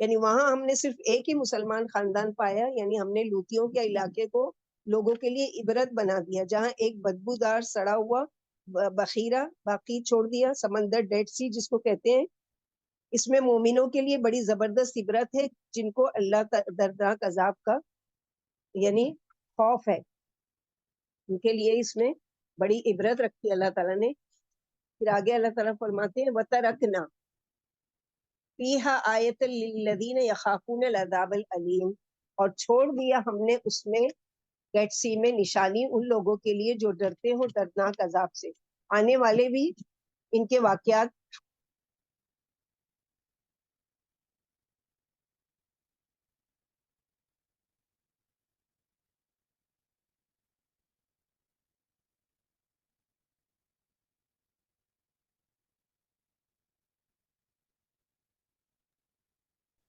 یعنی وہاں ہم نے صرف ایک ہی مسلمان خاندان پایا، یعنی ہم نے لوتیوں کے علاقے کو لوگوں کے لیے عبرت بنا دیا، جہاں ایک بدبودار سڑا ہوا بخیرہ باقی چھوڑ دیا، سمندر ڈیڈ سی جس کو کہتے ہیں۔ اس میں مومنوں کے لیے بڑی زبردست عبرت ہے، جن کو اللہ دردناک عذاب کا یعنی خوف ہے، ان کے لیے اس میں بڑی عبرت رکھی اللہ تعالیٰ نے۔ پھر آگے اللہ تعالیٰ فرماتے ہیں وَتَرَكْنَا فِيهَا آیَةً لِلَّذِينَ يَخَافُونَ الْعَذَابَ الْأَلِيمَ، اور چھوڑ دیا ہم نے اس میں ریڈ سی میں نشانی ان لوگوں کے لیے جو ڈرتے ہو دردناک عذاب سے۔ آنے والے بھی ان کے واقعات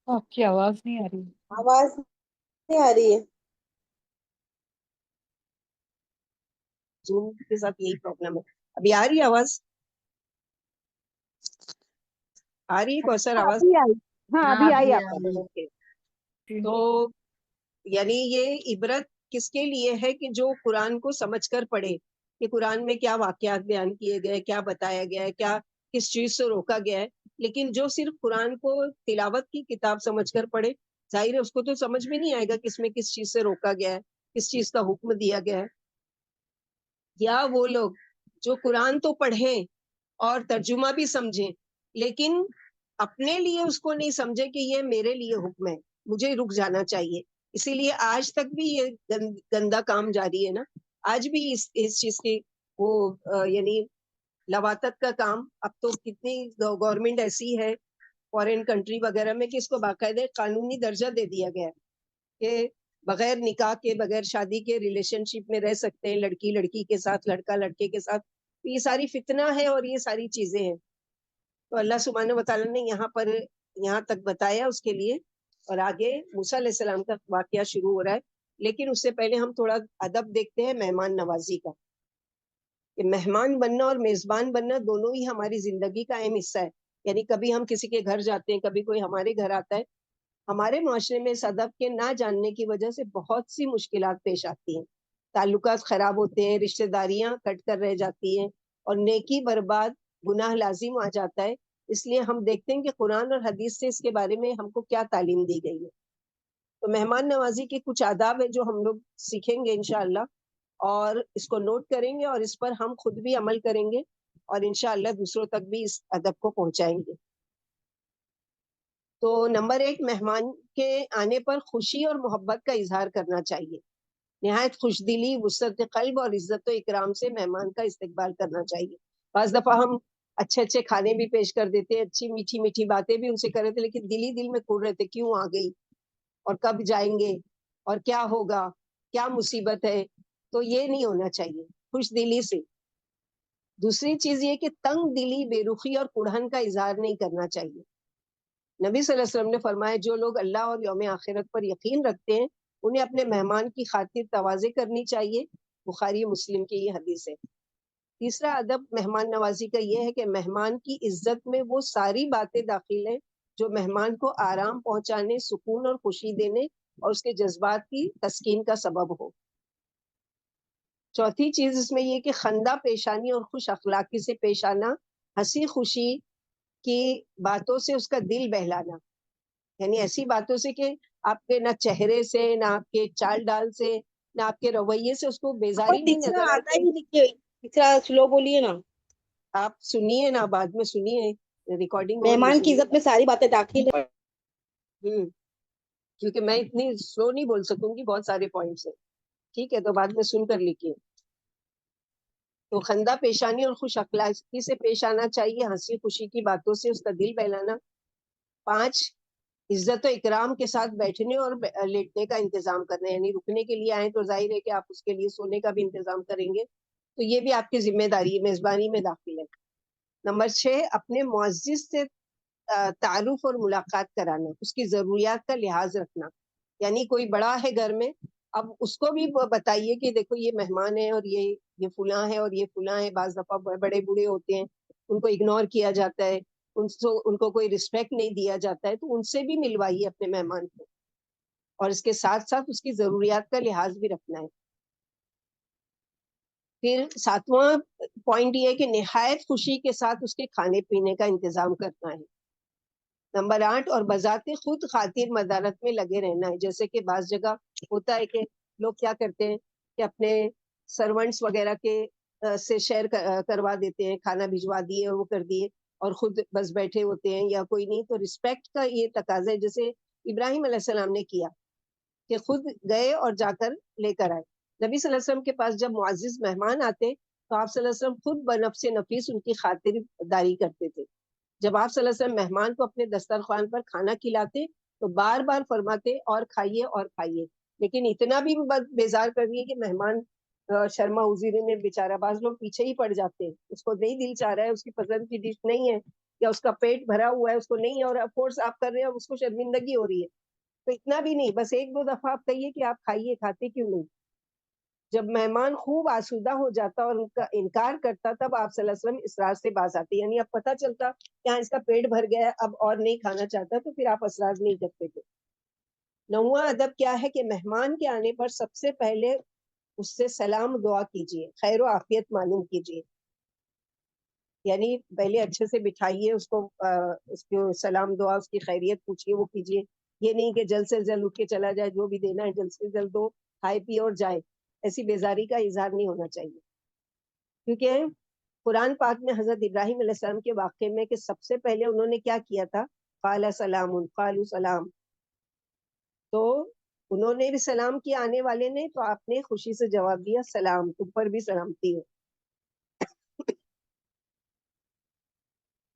آپ کی آواز نہیں آ رہی۔ آواز نہیں آ رہی ہے۔ زوم کے ساتھ یہی پرابلم ہے۔ ابھی آ رہی ہے آواز؟ آ رہی ہے کوثر آواز؟ ابھی آئی، ہاں ابھی آئی آپ کا۔ اوکے۔ تو یعنی یہ عبرت کس کے لیے ہے کہ جو قرآن کو سمجھ کر پڑھے کہ قرآن میں کیا واقعات بیان کیے گئے، کیا بتایا گیا ہے، کیا کس چیز سے روکا گیا ہے۔ لیکن جو صرف قرآن کو تلاوت کی کتاب سمجھ کر پڑھے، ظاہر ہے اس کو تو سمجھ میں نہیں آئے گا کس میں کس چیز سے روکا گیا ہے، کس چیز کا حکم دیا گیا ہے۔ یا وہ لوگ جو قرآن تو پڑھیں اور ترجمہ بھی سمجھیں، لیکن اپنے لیے اس کو نہیں سمجھے کہ یہ میرے لیے حکم ہے، مجھے رک جانا چاہیے۔ اسی لیے آج تک بھی یہ گندا کام جاری ہے نا، آج بھی اس چیز کی وہ یعنی لواطت کا کام۔ اب تو کتنی گورنمنٹ ایسی ہے فورن کنٹری وغیرہ میں کہ اس کو باقاعدہ قانونی درجہ دے دیا گیا ہے کہ بغیر نکاح کے بغیر شادی کے ریلیشن شپ میں رہ سکتے ہیں، لڑکی لڑکی کے ساتھ، لڑکا لڑکے کے ساتھ۔ تو یہ ساری فتنہ ہے اور یہ ساری چیزیں ہیں۔ تو اللہ سبحانہ و تعالیٰ نے یہاں تک بتایا اس کے لیے، اور آگے موسیٰ علیہ السلام کا واقعہ شروع ہو رہا ہے۔ لیکن اس سے پہلے ہم تھوڑا ادب دیکھتے ہیں مہمان نوازی کا، کہ مہمان بننا اور میزبان بننا دونوں ہی ہماری زندگی کا اہم حصہ ہے۔ یعنی کبھی ہم کسی کے گھر جاتے ہیں، کبھی کوئی ہمارے گھر آتا ہے، ہمارے معاشرے میں اس ادب کے نہ جاننے کی وجہ سے بہت سی مشکلات پیش آتی ہیں، تعلقات خراب ہوتے ہیں، رشتہ داریاں کٹ کر رہ جاتی ہیں، اور نیکی برباد، گناہ لازم آ جاتا ہے۔ اس لیے ہم دیکھتے ہیں کہ قرآن اور حدیث سے اس کے بارے میں ہم کو کیا تعلیم دی گئی ہے۔ تو مہمان نوازی کے کچھ آداب ہیں جو ہم لوگ سیکھیں گے انشاءاللہ، اور اس کو نوٹ کریں گے، اور اس پر ہم خود بھی عمل کریں گے، اور انشاءاللہ دوسروں تک بھی اس ادب کو پہنچائیں گے۔ تو نمبر 1، مہمان کے آنے پر خوشی اور محبت کا اظہار کرنا چاہیے۔ نہایت خوش دلی، وسعت قلب اور عزت و اکرام سے مہمان کا استقبال کرنا چاہیے۔ بعض دفعہ ہم اچھے اچھے کھانے بھی پیش کر دیتے، اچھی میٹھی میٹھی باتیں بھی ان سے کر رہے تھے، لیکن دل میں کھول رہے تھے کیوں آ گئی، اور کب جائیں گے، اور کیا ہوگا، کیا مصیبت ہے۔ تو یہ نہیں ہونا چاہیے، خوش دلی سے۔ دوسری چیز یہ کہ تنگ دلی، بے رخی اور کڑھن کا اظہار نہیں کرنا چاہیے۔ نبی صلی اللہ علیہ وسلم نے فرمایا جو لوگ اللہ اور یوم آخرت پر یقین رکھتے ہیں انہیں اپنے مہمان کی خاطر تواضع کرنی چاہیے۔ بخاری مسلم کی یہ حدیث ہے۔ تیسرا ادب مہمان نوازی کا یہ ہے کہ مہمان کی عزت میں وہ ساری باتیں داخل ہیں جو مہمان کو آرام پہنچانے، سکون اور خوشی دینے اور اس کے جذبات کی تسکین کا سبب ہو۔ چوتھی چیز اس میں یہ کہ خندہ پیشانی اور خوش اخلاقی سے پیش آنا، ہنسی خوشی کی باتوں سے اس کا دل بہلانا، یعنی ایسی باتوں سے کہ آپ کے نہ چہرے سے، نہ آپ کے چال ڈال سے، نہ آپ کے رویے سے اس کو بیزاری نہیں تیسرا نظر آتا آئے۔ ہی نہیں، تیسرا سلو بولیے نا۔ آپ سنیے نا، بعد میں سنیے، ریکارڈنگ مہمان کی عزت میں ساری باتیں داخل ہیں۔ کیونکہ میں اتنی سلو نہیں بول سکوں گی، بہت سارے پوائنٹس ہیں، ٹھیک ہے، تو بعد میں سن کر لکھیے۔ تو خندہ پیشانی اور خوش اخلاقی سے پیش آنا چاہیے، ہنسی خوشی کی باتوں سے اس کا دل بہلانا۔ 5، عزت و اکرام کے ساتھ بیٹھنے اور لیٹنے کا انتظام کرنا، یعنی رکنے کے لیے آئیں تو ظاہر ہے کہ آپ اس کے لیے سونے کا بھی انتظام کریں گے، تو یہ بھی آپ کی ذمہ داری میزبانی میں داخل ہے۔ نمبر 6، اپنے معزز سے تعارف اور ملاقات کرانا، اس کی ضروریات کا لحاظ رکھنا، یعنی کوئی بڑا ہے گھر میں، اب اس کو بھی بتائیے کہ دیکھو یہ مہمان ہے اور یہ فلاں ہے اور یہ فلاں ہے۔ بعض دفعہ بڑے بوڑھے ہوتے ہیں، ان کو اگنور کیا جاتا ہے، ان کو کوئی رسپیکٹ نہیں دیا جاتا ہے تو ان سے بھی ملوائیے اپنے مہمان کو، اور اس کے ساتھ ساتھ اس کی ضروریات کا لحاظ بھی رکھنا ہے۔ پھر 7واں پوائنٹ یہ ہے کہ نہایت خوشی کے ساتھ اس کے کھانے پینے کا انتظام کرنا ہے۔ نمبر 8، اور بذات خود خاطر مدارت میں لگے رہنا ہے۔ جیسے کہ بعض جگہ ہوتا ہے کہ لوگ کیا کرتے ہیں کہ اپنے سرونٹس وغیرہ کے سے شیئر کروا دیتے ہیں، کھانا بھجوا دیے اور وہ کر دیے، اور خود بس بیٹھے ہوتے ہیں یا کوئی نہیں۔ تو رسپیکٹ کا یہ تقاضا ہے، جیسے ابراہیم علیہ السلام نے کیا کہ خود گئے اور جا کر لے کر آئے۔ نبی صلی اللہ علیہ وسلم کے پاس جب معزز مہمان آتے تو آپ صلی اللہ علیہ وسلم خود بنفس نفیس ان کی خاطر داری کرتے تھے۔ جب آپ صلی اللہ علیہ وسلم مہمان کو اپنے دسترخوان پر کھانا کھلاتے تو بار بار فرماتے اور کھائیے اور کھائیے، لیکن اتنا بھی بیزار کر دیے کہ مہمان شرما حضوری میں بیچارہ، بعض لوگ پیچھے ہی پڑ جاتے ہیں، اس کو نہیں دل چاہ رہا ہے، اس کی پسند کی ڈش نہیں ہے یا اس کا پیٹ بھرا ہوا ہے، اس کو نہیں ہے، اور آف کورس آپ کر رہے ہیں، اس کو شرمندگی ہو رہی ہے، تو اتنا بھی نہیں، بس 1-2 دفعہ آپ کہیے کہ آپ کھائیے، کھاتے کیوں نہیں۔ جب مہمان خوب آسودہ ہو جاتا اور ان کا انکار کرتا تب آپ صلی اللہ علیہ وسلم اسرار سے باز آتے، یعنی اب پتہ چلتا کہ ہاں اس کا پیٹ بھر گیا اب اور نہیں کھانا چاہتا، تو پھر آپ اسراز نہیں کرتے تھے۔ 9واں ادب کیا ہے کہ مہمان کے آنے پر سب سے پہلے اس سے سلام دعا کیجیے، خیر و عافیت معلوم کیجیے، یعنی پہلے اچھے سے بٹھائیے اس کو سلام دعا، اس کی خیریت پوچھیے، وہ کیجیے۔ یہ نہیں کہ جلد سے جلد اٹھ کے چلا جائے، جو بھی دینا ہے جلد سے جلد دو، کھائے پی اور جائے، ایسی بیزاری کا اظہار نہیں ہونا چاہیے۔ کیونکہ قرآن پاک میں حضرت ابراہیم علیہ السلام کے واقعے میں کہ سب سے پہلے انہوں نے کیا کیا تھا، قال سلام، قالوا سلام، تو انہوں نے بھی سلام کیا آنے والے نے، تو آپ نے خوشی سے جواب دیا سلام، تم پر بھی سلامتی ہو۔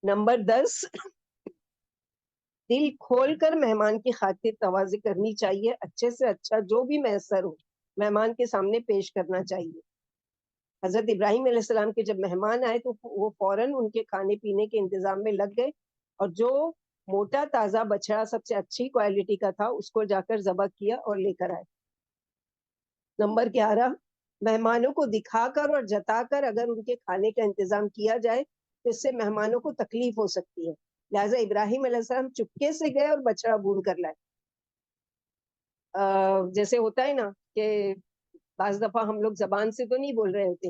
نمبر 10، دل کھول کر مہمان کی خاطر تواضع کرنی چاہیے، اچھے سے اچھا جو بھی میسر ہو مہمان کے سامنے پیش کرنا چاہیے۔ حضرت ابراہیم علیہ السلام کے جب مہمان آئے تو وہ فوراً ان کے کھانے پینے کے انتظام میں لگ گئے، اور جو موٹا تازہ بچڑا سب سے اچھی کوالٹی کا تھا اس کو جا کر ذبح کیا اور لے کر آئے۔ نمبر 11، مہمانوں کو دکھا کر اور جتا کر اگر ان کے کھانے کا انتظام کیا جائے تو اس سے مہمانوں کو تکلیف ہو سکتی ہے، لہٰذا ابراہیم علیہ السلام چپکے سے گئے اور بچڑا بھون کر لائے۔ جیسے ہوتا ہے نا کہ بعض دفعہ ہم لوگ زبان سے تو نہیں بول رہے ہوتے،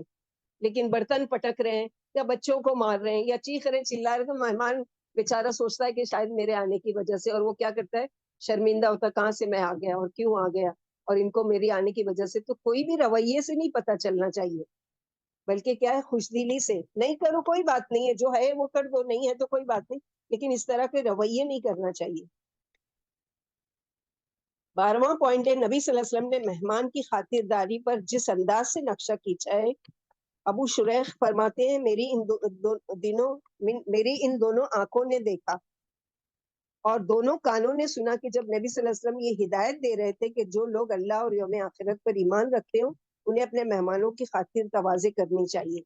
لیکن برتن پٹک رہے ہیں یا بچوں کو مار رہے ہیں یا چیخ رہے ہیں، چلا رہے، تو مہمان بیچارہ سوچتا ہے کہ شاید میرے آنے کی وجہ سے، اور وہ کیا کرتا ہے، شرمندہ ہوتا، کہاں سے میں آ گیا اور کیوں آ گیا، اور ان کو میری آنے کی وجہ سے۔ تو کوئی بھی رویے سے نہیں پتہ چلنا چاہیے، بلکہ کیا ہے، خوش دلی سے، نہیں کرو کوئی بات نہیں ہے، جو ہے وہ کر دو، نہیں ہے تو کوئی بات نہیں، لیکن اس طرح کے رویے نہیں کرنا چاہیے۔ 12واں پوائنٹ ہے، نبی صلی اللہ علیہ وسلم نے مہمان کی خاطرداری پر جس انداز سے نقشہ کھینچا ہے، ابو شریح فرماتے ہیں میری ان دونوں آنکھوں نے دیکھا اور دونوں کانوں نے سنا کہ جب نبی صلی اللہ علیہ وسلم یہ ہدایت دے رہے تھے کہ جو لوگ اللہ اور یوم آخرت پر ایمان رکھتے ہوں انہیں اپنے مہمانوں کی خاطر تواضع کرنی چاہیے۔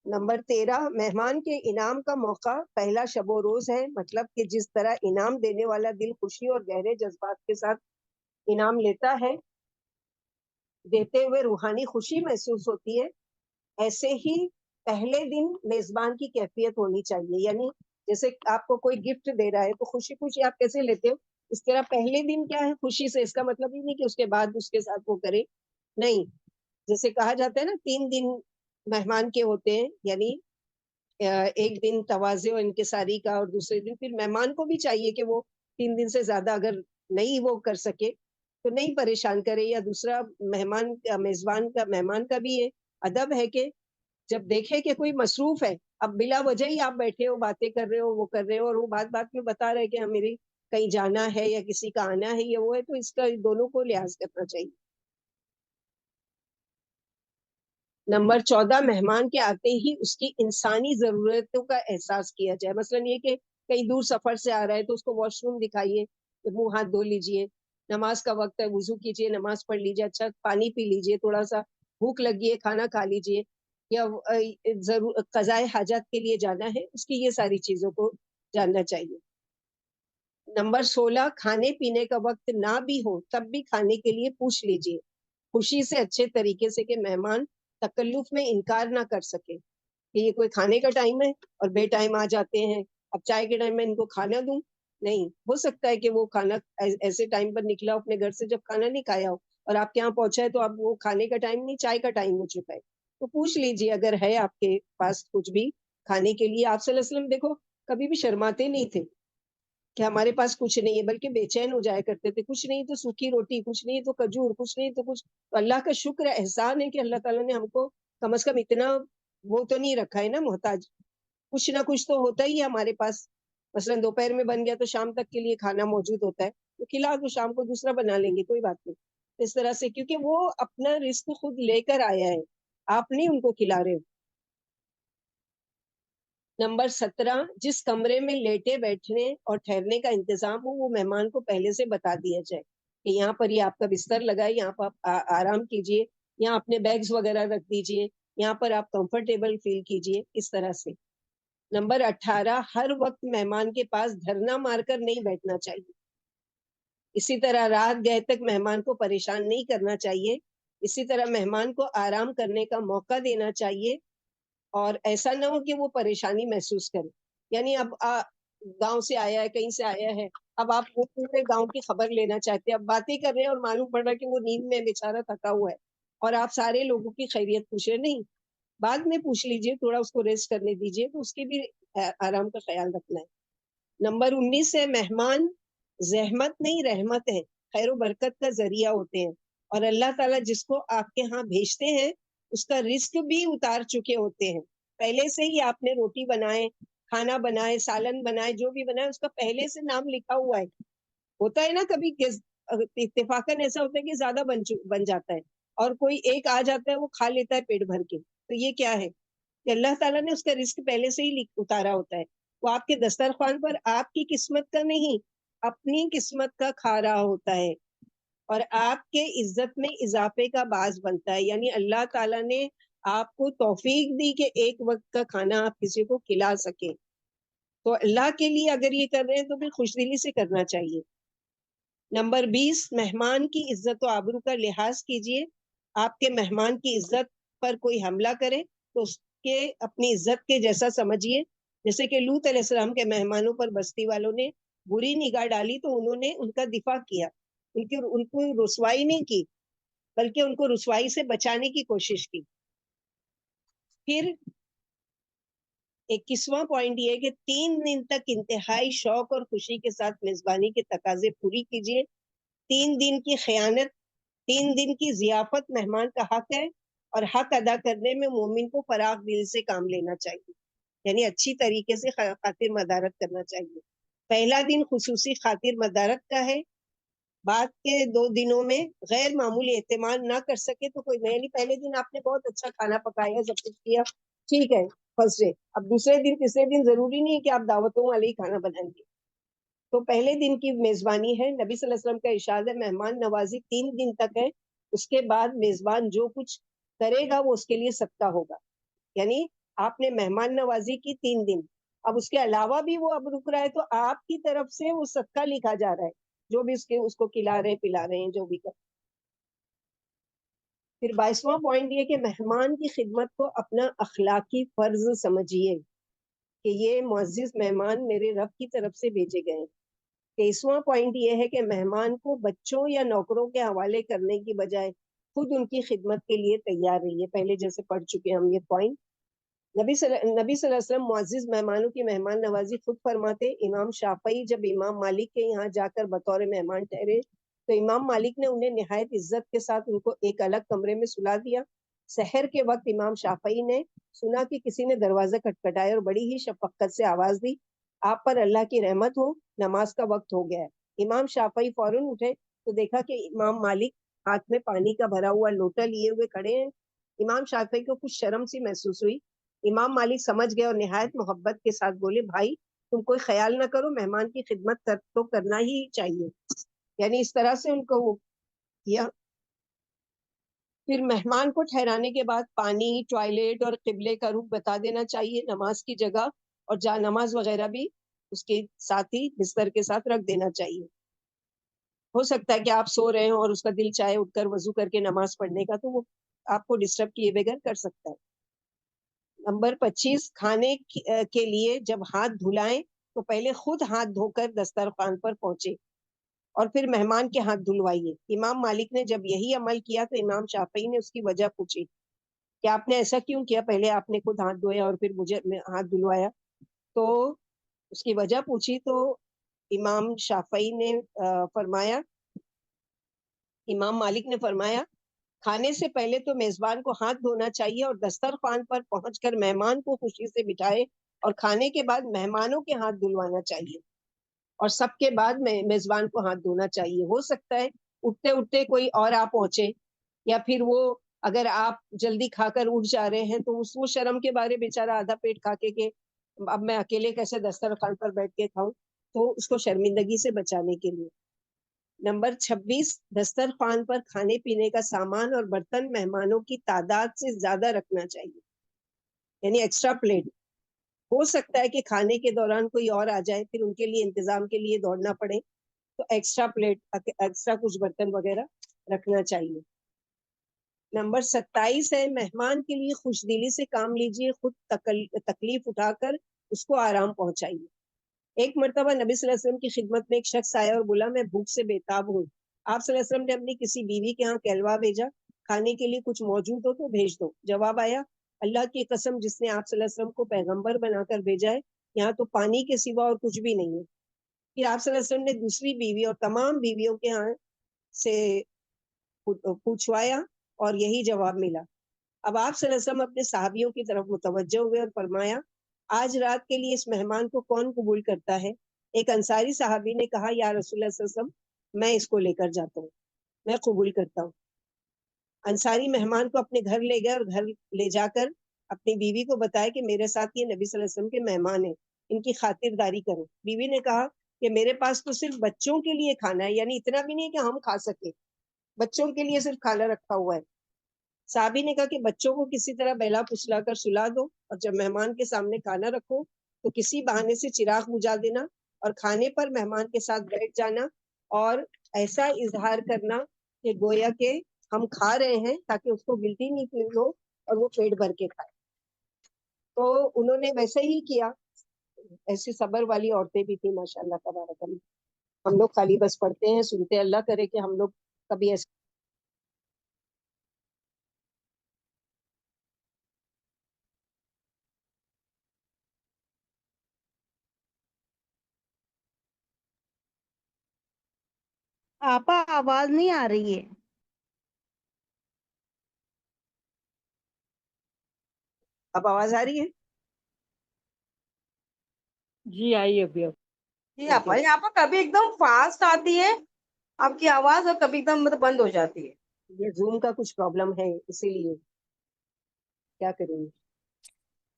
نمبر 13، مہمان کے انعام کا موقع پہلا شب و روز ہے، مطلب کہ جس طرح انعام دینے والا دل خوشی اور گہرے جذبات کے ساتھ انعام لیتا ہے، دیتے ہوئے روحانی خوشی محسوس ہوتی ہے، ایسے ہی پہلے دن میزبان کی کیفیت ہونی چاہیے، یعنی جیسے آپ کو کوئی گفٹ دے رہا ہے تو خوشی خوشی آپ کیسے لیتے ہو، اس طرح پہلے دن کیا ہے، خوشی سے، اس کا مطلب یہ نہیں کہ اس کے بعد اس کے ساتھ وہ کرے، نہیں، جیسے کہا جاتا ہے نا 3 دن مہمان کے ہوتے ہیں، یعنی ایک دن تواضع و انکساری کا، اور دوسرے دن پھر مہمان کو بھی چاہیے کہ وہ 3 دن سے زیادہ اگر نہیں وہ کر سکے تو نہیں پریشان کرے، یا دوسرا مہمان کا بھی یہ ادب ہے کہ جب دیکھے کہ کوئی مصروف ہے، اب بلا وجہ ہی آپ بیٹھے ہو، باتیں کر رہے ہو، وہ کر رہے ہو، اور وہ بات میں بتا رہے کہ میری کہیں جانا ہے یا کسی کا آنا ہے یا وہ ہے، تو اس کا دونوں کو لحاظ کرنا چاہیے۔ نمبر 14، مہمان کے آتے ہی اس کی انسانی ضرورتوں کا احساس کیا جائے، مثلا یہ کہ کہیں دور سفر سے آ رہا ہے تو اس کو واش روم دکھائیے، منہ ہاتھ دھو لیجئے، نماز کا وقت ہے وضو کیجئے، نماز پڑھ لیجئے، اچھا پانی پی لیجئے، تھوڑا سا بھوک لگی ہے کھانا کھا لیجئے، یا قضائے حاجات کے لیے جانا ہے، اس کی یہ ساری چیزوں کو جاننا چاہیے۔ نمبر 16، کھانے پینے کا وقت نہ بھی ہو تب بھی کھانے کے لیے پوچھ لیجئے، خوشی سے، اچھے طریقے سے، کہ مہمان تکلف میں انکار نہ کر سکے۔ کہ یہ کوئی کھانے کا ٹائم ہے اور بے ٹائم آ جاتے ہیں، اب چائے کے ٹائم میں ان کو کھانا دوں؟ نہیں، ہو سکتا ہے کہ وہ کھانا ایسے ٹائم پر نکلا اپنے گھر سے جب کھانا نہیں کھایا ہو اور آپ کے یہاں پہنچا ہے تو اب وہ کھانے کا ٹائم نہیں، چائے کا ٹائم ہو چکا ہے. تو پوچھ لیجیے اگر ہے آپ کے پاس کچھ بھی کھانے کے لیے. آپ صلی اللہ علیہ وسلم دیکھو کبھی بھی شرماتے نہیں تھے کہ ہمارے پاس کچھ نہیں ہے، بلکہ بے چین ہو جایا کرتے تھے. کچھ نہیں تو سوکھی روٹی، کچھ نہیں تو کھجور، کچھ نہیں تو کچھ. تو اللہ کا شکر ہے، احسان ہے کہ اللہ تعالیٰ نے ہم کو کم از کم اتنا وہ تو نہیں رکھا ہے نا محتاج. کچھ نہ کچھ تو ہوتا ہی ہے ہمارے پاس. مثلاً دوپہر میں بن گیا تو شام تک کے لیے کھانا موجود ہوتا ہے، تو کھلا تو شام کو دوسرا بنا لیں گے، کوئی بات نہیں. اس طرح سے کیونکہ وہ اپنا رزق خود لے کر آیا ہے، آپ نہیں ان کو کھلا رہے. نمبر 17، جس کمرے میں لیٹے بیٹھنے اور ٹھہرنے کا انتظام ہو وہ مہمان کو پہلے سے بتا دیا جائے کہ یہاں پر یہ آپ کا بستر لگا ہے، یہاں پر آپ آرام کیجئے، یہاں اپنے بیگز وغیرہ رکھ دیجئے، یہاں پر آپ کمفرٹیبل فیل کیجئے، اس طرح سے. نمبر 18، ہر وقت مہمان کے پاس دھرنا مار کر نہیں بیٹھنا چاہیے. اسی طرح رات گئے تک مہمان کو پریشان نہیں کرنا چاہیے. اسی طرح مہمان کو آرام کرنے کا موقع دینا چاہیے اور ایسا نہ ہو کہ وہ پریشانی محسوس کرے. یعنی اب گاؤں سے آیا ہے، کہیں سے آیا ہے، اب آپ وہ پورے گاؤں کی خبر لینا چاہتے ہیں، اب باتیں کر رہے ہیں اور معلوم پڑ رہا کہ وہ نیند میں بیچارہ تھکا ہوا ہے اور آپ سارے لوگوں کی خیریت پوچھ رہے. نہیں، بعد میں پوچھ لیجئے، تھوڑا اس کو ریسٹ کرنے دیجئے، تو اس کی بھی آرام کا خیال رکھنا ہے. نمبر 19 ہے، مہمان زحمت نہیں رحمت ہے، خیر و برکت کا ذریعہ ہوتے ہیں اور اللہ تعالیٰ جس کو آپ کے ہاں بھیجتے ہیں اس کا رزق بھی اتار چکے ہوتے ہیں. پہلے سے ہی آپ نے روٹی بنائے، کھانا بنائے، سالن بنائے، جو بھی بنائے اس کا پہلے سے نام لکھا ہوا ہے. ہوتا ہے نا کبھی اتفاقاً ایسا ہوتا ہے کہ زیادہ بن جاتا ہے اور کوئی ایک آ جاتا ہے وہ کھا لیتا ہے پیٹ بھر کے. تو یہ کیا ہے کہ اللہ تعالیٰ نے اس کا رزق پہلے سے ہی اتارا ہوتا ہے. وہ آپ کے دسترخوان پر آپ کی قسمت کا نہیں، اپنی قسمت کا کھا رہا ہوتا ہے اور آپ کے عزت میں اضافے کا باعث بنتا ہے. یعنی اللہ تعالیٰ نے آپ کو توفیق دی کہ ایک وقت کا کھانا آپ کسی کو کھلا سکیں. تو اللہ کے لیے اگر یہ کر رہے ہیں تو پھر خوش دلی سے کرنا چاہیے. نمبر 20، مہمان کی عزت و آبرو کا لحاظ کیجیے. آپ کے مہمان کی عزت پر کوئی حملہ کرے تو اس کے اپنی عزت کے جیسا سمجھیے. جیسے کہ لوط علیہ السلام کے مہمانوں پر بستی والوں نے بری نگاہ ڈالی تو انہوں نے ان کا دفاع کیا، ان کو رسوائی نہیں کی بلکہ ان کو رسوائی سے بچانے کی کوشش کی. پھر 21واں پوائنٹ یہ ہے کہ 3 دن تک انتہائی شوق اور خوشی کے ساتھ میزبانی کے تقاضے پوری کیجیے. 3 دن کی خیانت، 3 دن کی ضیافت مہمان کا حق ہے اور حق ادا کرنے میں مومن کو فراخ دل سے کام لینا چاہیے، یعنی اچھی طریقے سے خاطر مدارت کرنا چاہیے. پہلا دن خصوصی خاطر مدارت کا ہے. بعد کے 2 دنوں میں غیر معمولی اہتمام نہ کر سکے تو کوئی نہیں. پہلے دن آپ نے بہت اچھا کھانا پکایا، سب کچھ کیا، ٹھیک ہے، فرسٹ ڈے. اب دوسرے دن تیسرے دن ضروری نہیں ہے کہ آپ دعوتوں والے ہی کھانا بنائیں گے. تو پہلے دن کی میزبانی ہے. نبی صلی اللہ علیہ وسلم کا ارشاد ہے مہمان نوازی 3 دن تک ہے، اس کے بعد میزبان جو کچھ کرے گا وہ اس کے لیے صدقہ ہوگا. یعنی آپ نے مہمان نوازی کی 3 دن، اب اس کے علاوہ بھی وہ اب رک رہا ہے تو آپ کی طرف سے وہ صدقہ لکھا جا رہا ہے، جو بھی اس کو کھلا رہے ہیں پلا رہے ہیں جو بھی کر. پھر 22واں پوائنٹ یہ کہ مہمان کی خدمت کو اپنا اخلاقی فرض سمجھیے کہ یہ معزز مہمان میرے رب کی طرف سے بھیجے گئے ہیں. 23واں پوائنٹ یہ ہے کہ مہمان کو بچوں یا نوکروں کے حوالے کرنے کی بجائے خود ان کی خدمت کے لیے تیار رہیے. پہلے جیسے پڑھ چکے ہم یہ پوائنٹ. نبی صلی اللہ علیہ وسلم معزز مہمانوں کی مہمان نوازی خود فرماتے. امام شافعی جب امام مالک کے یہاں جا کر بطور مہمان ٹھہرے تو امام مالک نے انہیں نہایت عزت کے ساتھ ان کو ایک الگ کمرے میں سلا دیا. سحر کے وقت امام شافعی نے سنا کہ کسی نے دروازہ کھٹکھٹایا اور بڑی ہی شفقت سے آواز دی، آپ پر اللہ کی رحمت ہو، نماز کا وقت ہو گیا ہے. امام شافعی فوراً اٹھے تو دیکھا کہ امام مالک ہاتھ میں پانی کا بھرا ہوا لوٹا لیے ہوئے کھڑے ہیں. امام شافعی کو کچھ شرم سی محسوس ہوئی. امام مالک سمجھ گئے اور نہایت محبت کے ساتھ بولے، بھائی تم کوئی خیال نہ کرو، مہمان کی خدمت تو کرنا ہی چاہیے. یعنی اس طرح سے ان کو کیا. پھر مہمان کو ٹھہرانے کے بعد پانی، ٹوائلٹ اور قبلے کا رخ بتا دینا چاہیے. نماز کی جگہ اور جا نماز وغیرہ بھی اس کے ساتھ ہی بستر کے ساتھ رکھ دینا چاہیے. ہو سکتا ہے کہ آپ سو رہے ہوں اور اس کا دل چاہے اٹھ کر وضو کر کے نماز پڑھنے کا، تو وہ آپ کو ڈسٹرب کیے بغیر کر سکتا ہے. نمبر 25 کھانے کے لیے جب ہاتھ دھلائیں تو پہلے خود ہاتھ دھو کر دسترخوان پر پہنچے اور پھر مہمان کے ہاتھ دھلوائیے. امام مالک نے جب یہی عمل کیا تو امام شافعی نے اس کی وجہ پوچھی کہ آپ نے ایسا کیوں کیا, پہلے آپ نے خود ہاتھ دھویا اور پھر مجھے ہاتھ دھلوایا. تو اس کی وجہ پوچھی تو امام شافعی نے فرمایا, امام مالک نے فرمایا کھانے سے پہلے تو میزبان کو ہاتھ دھونا چاہیے اور دسترخوان پر پہنچ کر مہمان کو خوشی سے بٹھائے, اور کھانے کے بعد مہمانوں کے ہاتھ دھلوانا چاہیے اور سب کے بعد میزبان کو ہاتھ دھونا چاہیے. ہو سکتا ہے اٹھتے اٹھتے کوئی اور آ پہنچے, یا پھر وہ اگر آپ جلدی کھا کر اٹھ جا رہے ہیں تو وہ شرم کے بارے بیچارہ آدھا پیٹ کھا کے کہ اب میں اکیلے کیسے دسترخوان پر بیٹھ کے کھاؤں, تو اس کو شرمندگی سے بچانے کے لیے. نمبر 26 دسترخوان پر کھانے پینے کا سامان اور برتن مہمانوں کی تعداد سے زیادہ رکھنا چاہیے, یعنی ایکسٹرا پلیٹ. ہو سکتا ہے کہ کھانے کے دوران کوئی اور آ جائے, پھر ان کے لیے انتظام کے لیے دوڑنا پڑے, تو ایکسٹرا پلیٹ, ایکسٹرا کچھ برتن وغیرہ رکھنا چاہیے. نمبر 27 ہے مہمان کے لیے خوش دلی سے کام لیجیے, خود تکلیف اٹھا کر اس کو آرام پہنچائیے. ایک مرتبہ نبی صلی اللہ علیہ وسلم کی خدمت میں ایک شخص آیا اور بولا میں بھوک سے بےتاب ہوں. آپ صلی اللہ علیہ وسلم نے اپنی کسی بیوی کے ہاں کہلوا بھیجا, کھانے کے لیے کچھ موجود ہو تو بھیج دو. جواب آیا اللہ کی قسم جس نے آپ صلی اللہ علیہ وسلم کو پیغمبر بنا کر بھیجا ہے, یہاں تو پانی کے سوا اور کچھ بھی نہیں ہے. پھر آپ صلی اللہ علیہ وسلم نے دوسری بیوی اور تمام بیویوں کے ہاں سے پوچھوایا اور یہی جواب ملا. اب آپ صلی اللہ علیہ وسلم اپنے صحابیوں کی طرف متوجہ ہوئے اور فرمایا آج رات کے لیے اس مہمان کو کون قبول کرتا ہے؟ ایک انصاری صحابی نے کہا یا رسول اللہ صلی اللہ علیہ وسلم میں اس کو لے کر جاتا ہوں, میں قبول کرتا ہوں. انصاری مہمان کو اپنے گھر لے گئے اور گھر لے جا کر اپنی بیوی کو بتایا کہ میرے ساتھ یہ نبی صلی اللہ علیہ وسلم کے مہمان ہیں, ان کی خاطرداری کرو. بیوی نے کہا کہ میرے پاس تو صرف بچوں کے لیے کھانا ہے, یعنی اتنا بھی نہیں کہ ہم کھا سکے, بچوں کے لیے صرف کھانا رکھا ہوا ہے. صحابی نے کہا کہ بچوں کو کسی طرح بہلا پھسلا کر سلا دو, اور جب مہمان کے سامنے کھانا رکھو تو کسی بہانے سے چراغ بجھا دینا اور کھانے پر مہمان کے ساتھ بیٹھ جانا اور ایسا اظہار کرنا کہ گویا کہ ہم کھا رہے ہیں, تاکہ اس کو گلٹی نہیں فیل ہو اور وہ پیٹ بھر کے کھائے. تو انہوں نے ویسے ہی کیا. ایسی صبر والی عورتیں بھی تھیں ماشاء اللہ تبارک اللہ. ہم لوگ خالی بس پڑھتے ہیں سنتے, اللہ کرے کہ ہم لوگ کبھی ایسے آپا آواز نہیں آ رہی ہے. اب آواز آ رہی ہے؟ جی آئی ابھی اب. جی آپا, یہاں پر کبھی ایک دم فاسٹ آتی ہے آپ کی آواز, اور کبھی ایک دم مطلب بند ہو جاتی ہے. یہ زوم کا کچھ پرابلم ہے, اسی لیے کیا کریں گے.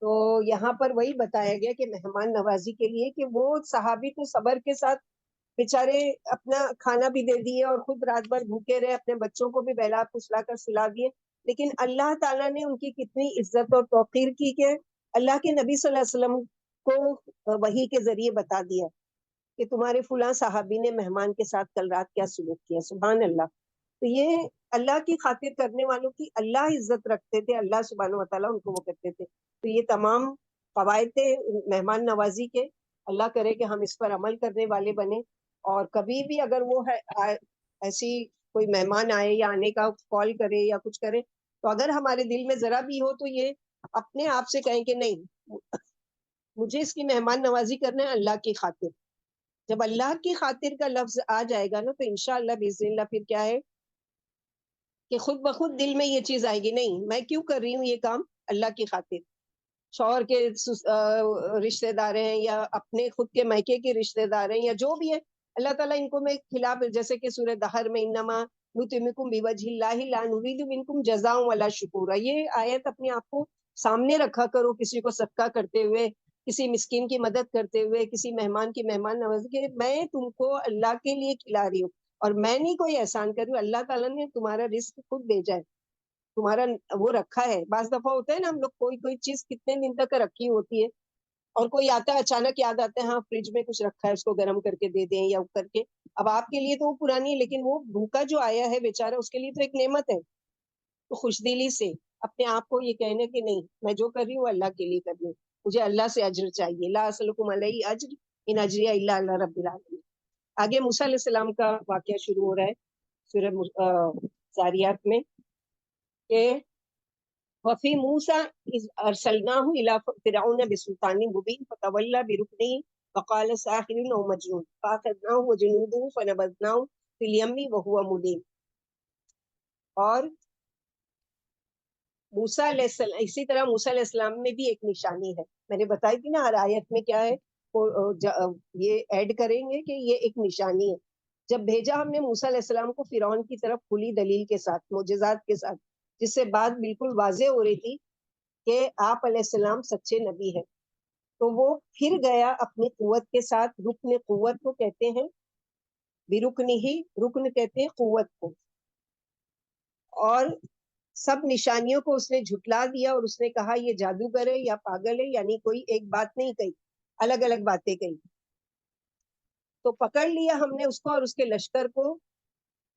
تو یہاں پر وہی بتایا گیا کہ مہمان نوازی کے لیے کہ وہ صحابی تو صبر کے ساتھ بیچارے اپنا کھانا بھی دے دیے اور خود رات بھر بھوکے رہے, اپنے بچوں کو بھی بہلا پھسلا کر سلا دیے, لیکن اللہ تعالیٰ نے ان کی کتنی عزت اور توقیر کی کہ اللہ کے نبی صلی اللہ علیہ وسلم کو وحی کے ذریعے بتا دیا کہ تمہارے فلاں صحابی نے مہمان کے ساتھ کل رات کیا سلوک کیا. سبحان اللہ. تو یہ اللہ کی خاطر کرنے والوں کی اللہ عزت رکھتے تھے, اللہ سبحانہ و تعالیٰ ان کو وہ کرتے تھے. تو یہ تمام فوائد تھے مہمان نوازی کے. اللہ کرے کہ ہم اس پر عمل کرنے والے بنے, اور کبھی بھی اگر وہ ہے ایسی کوئی مہمان آئے یا آنے کا کال کرے یا کچھ کرے, تو اگر ہمارے دل میں ذرا بھی ہو تو یہ اپنے آپ سے کہیں کہ نہیں, مجھے اس کی مہمان نوازی کرنا ہے اللہ کی خاطر. جب اللہ کی خاطر کا لفظ آ جائے گا نا, تو انشاءاللہ باذن اللہ پھر کیا ہے کہ خود بخود دل میں یہ چیز آئے گی, نہیں میں کیوں کر رہی ہوں یہ کام, اللہ کی خاطر. شوہر کے رشتے دار ہیں یا اپنے خود کے میکے کے رشتے دار ہیں یا جو بھی ہے, اللہ تعالیٰ ان کو میں خلاف, جیسے کہ سورہ دہر میں انما نطعمکم بوجہ اللہ لا نرید منکم جزاء ولا شکورا, یہ آیت اپنے آپ کو سامنے رکھا کرو کسی کو صدقہ کرتے ہوئے, کسی مسکین کی مدد کرتے ہوئے, کسی مہمان کی مہمان نوازی کہ میں تم کو اللہ کے لیے کھلا رہی ہوں اور میں نہیں کوئی احسان کر رہی ہوں, اللہ تعالیٰ نے تمہارا رزق خود بھیجا ہے, تمہارا وہ رکھا ہے. بعض دفعہ ہوتا ہے نا ہم لوگ کوئی چیز کتنے دن تک رکھی ہوتی ہے اور کوئی آتا ہے اچانک یاد آتا ہے ہاں فریج میں کچھ رکھا ہے اس کو گرم کر کے دے دیں یا کر کے. اب آپ کے لیے تو وہ پرانی ہے, لیکن وہ بھوکا جو آیا ہے بیچارہ اس کے لیے تو ایک نعمت ہے. تو خوش دلی سے اپنے آپ کو یہ کہنے کہ نہیں میں جو کر رہی ہوں اللہ کے لیے کر رہی ہوں, مجھے اللہ سے اجر چاہیے. لا اسلکم علیہ اجر ان اجری الا اللہ رب العالمین. آگے موسیٰ علیہ السلام کا واقعہ شروع ہو رہا ہے سورہ زاریات میں کہ وفی موسیٰ اذ ارسلناہ الی فرعون بسلطان مبین فتولی برکنہ وقال ساحر او مجنون فاخذناہ وجنودہ فنبذناہ فی الیم وہو ملیم. اور موسیٰ علیہ السلام, اسی طرح موسیٰ علیہ السلام میں بھی ایک نشانی ہے, میں نے بتائی تھی نا ہر آیت میں کیا ہے, یہ ایڈ کریں گے کہ یہ ایک نشانی ہے. جب بھیجا ہم نے موسیٰ علیہ السلام کو فرعون کی طرف کھلی دلیل کے ساتھ, معجزات کے ساتھ, جس سے بات بالکل واضح ہو رہی تھی کہ آپ علیہ السلام سچے نبی ہیں, تو وہ پھر گیا اپنی قوت کے ساتھ. رکن قوت کو کہتے ہیں, برکن ہی رکن کہتے ہیں قوت کو, اور سب نشانیوں کو اس نے جھٹلا دیا اور اس نے کہا یہ جادوگر ہے یا پاگل ہے, یعنی کوئی ایک بات نہیں کہی, الگ الگ باتیں کہی. تو پکڑ لیا ہم نے اس کو اور اس کے لشکر کو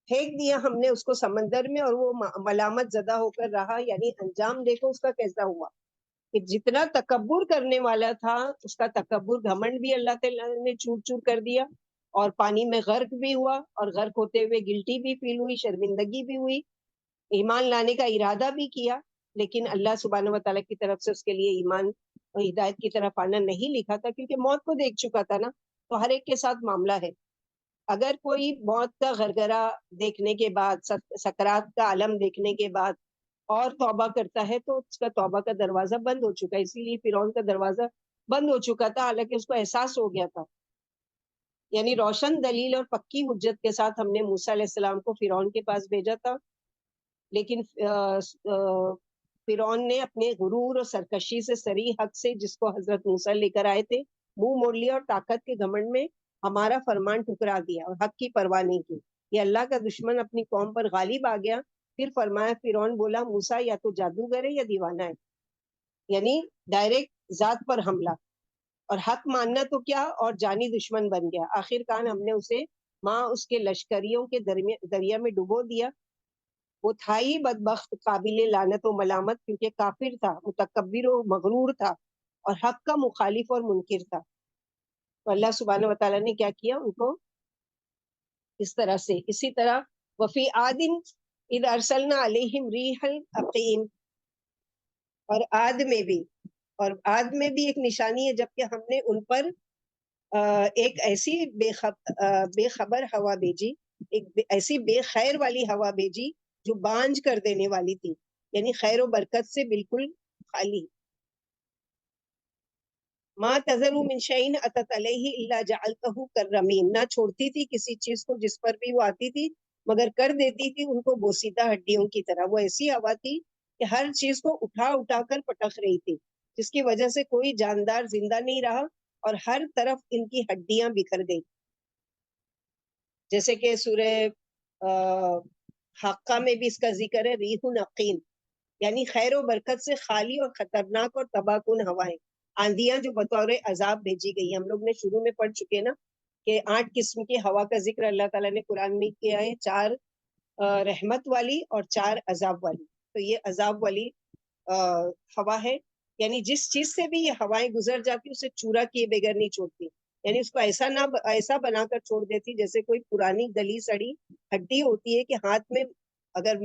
پھینک دیا ہم نے اس کو سمندر میں, اور وہ ملامت زدہ ہو کر رہا. یعنی انجام دیکھو اس کا کیسا ہوا کہ جتنا تکبر کرنے والا تھا اس کا تکبر گھمنڈ بھی اللہ تعالیٰ نے چور چور کر دیا, اور پانی میں غرق بھی ہوا, اور غرق ہوتے ہوئے گلٹی بھی فیل ہوئی, شرمندگی بھی ہوئی, ایمان لانے کا ارادہ بھی کیا, لیکن اللہ سبحانہ و تعالیٰ کی طرف سے اس کے لیے ایمان اور ہدایت کی طرف آنا نہیں لکھا تھا, کیونکہ موت کو دیکھ چکا تھا نا. تو ہر ایک کے ساتھ معاملہ ہے. اگر کوئی موت کا غرغرہ دیکھنے کے بعد, سکرات کا عالم دیکھنے کے بعد اور توبہ کرتا ہے تو اس کا توبہ کا دروازہ بند ہو چکا ہے. اسی لیے فرعون کا دروازہ بند ہو چکا تھا, حالانکہ اس کو احساس ہو گیا تھا. یعنی روشن دلیل اور پکی حجت کے ساتھ ہم نے موسیٰ علیہ السلام کو فرعون کے پاس بھیجا تھا, لیکن فرعون نے اپنے غرور اور سرکشی سے, صریح حق سے جس کو حضرت موسیٰ لے کر آئے تھے, منہ موڑ لیا اور طاقت کے گھمنڈ میں ہمارا فرمان ٹھکرا دیا اور حق کی پرواہ نہیں کی. یہ اللہ کا دشمن اپنی قوم پر غالب آ گیا. پھر فرمایا, فرعون بولا موسیٰ یا تو جادوگر ہے یا دیوانہ ہے, یعنی ڈائریکٹ ذات پر حملہ, اور حق ماننا تو کیا اور جانی دشمن بن گیا. آخر کار ہم نے اسے ماں اس کے لشکریوں کے دریا میں ڈبو دیا. وہ تھا ہی بدبخت, قابل لعنت و ملامت, کیونکہ کافر تھا, متکبر و مغرور تھا, اور حق کا مخالف اور منکر تھا. تو اللہ سبحانہ و تعالیٰ نے کیا کیا, ان کو اس طرح سے. اسی طرح وفی عادٍ اذ ارسلنا علیہم ریح العقیم, اور عاد میں بھی ایک نشانی ہے, جبکہ ہم نے ان پر ایک ایسی بے خبر ہوا بھیجی, ایک ایسی بے خیر والی ہوا بھیجی جو بانجھ کر دینے والی تھی, یعنی خیر و برکت سے بالکل خالی. ما تذر من شیء اتت علیہ الا جعلتہ کالرمیم, نہ چھوڑتی تھی کسی چیز کو جس پر بھی وہ آتی تھی مگر کر دیتی تھی ان کو بوسیدہ ہڈیوں کی طرح. وہ ایسی ہوا تھی کہ ہر چیز کو اٹھا اٹھا کر پٹخ رہی تھی, جس کی وجہ سے کوئی جاندار زندہ نہیں رہا اور ہر طرف ان کی ہڈیاں بکھر گئی. جیسے کہ سورہ حقہ میں بھی اس کا ذکر ہے, ریح نقیم, یعنی خیر و برکت سے خالی اور خطرناک اور تباہ کن ہوائیں, آندیاں جو بطور عذاب بھیجی گئی. ہم لوگ نے شروع میں پڑھ چکے نا کہ 8 قسم کی ہوا کا ذکر اللہ تعالیٰ نے قرآن میں کیا ہے, 4 رحمت والی اور 4 عذاب والی. تو یہ عذاب والی ہوا ہے, یعنی جس چیز سے بھی یہ ہوائیں گزر جاتی اسے چورا کیے بغیر نہیں چھوڑتی, یعنی اس کو ایسا بنا کر چھوڑ دیتی جیسے کوئی پرانی گلی سڑی ہڈی ہوتی ہے کہ ہاتھ میں اگر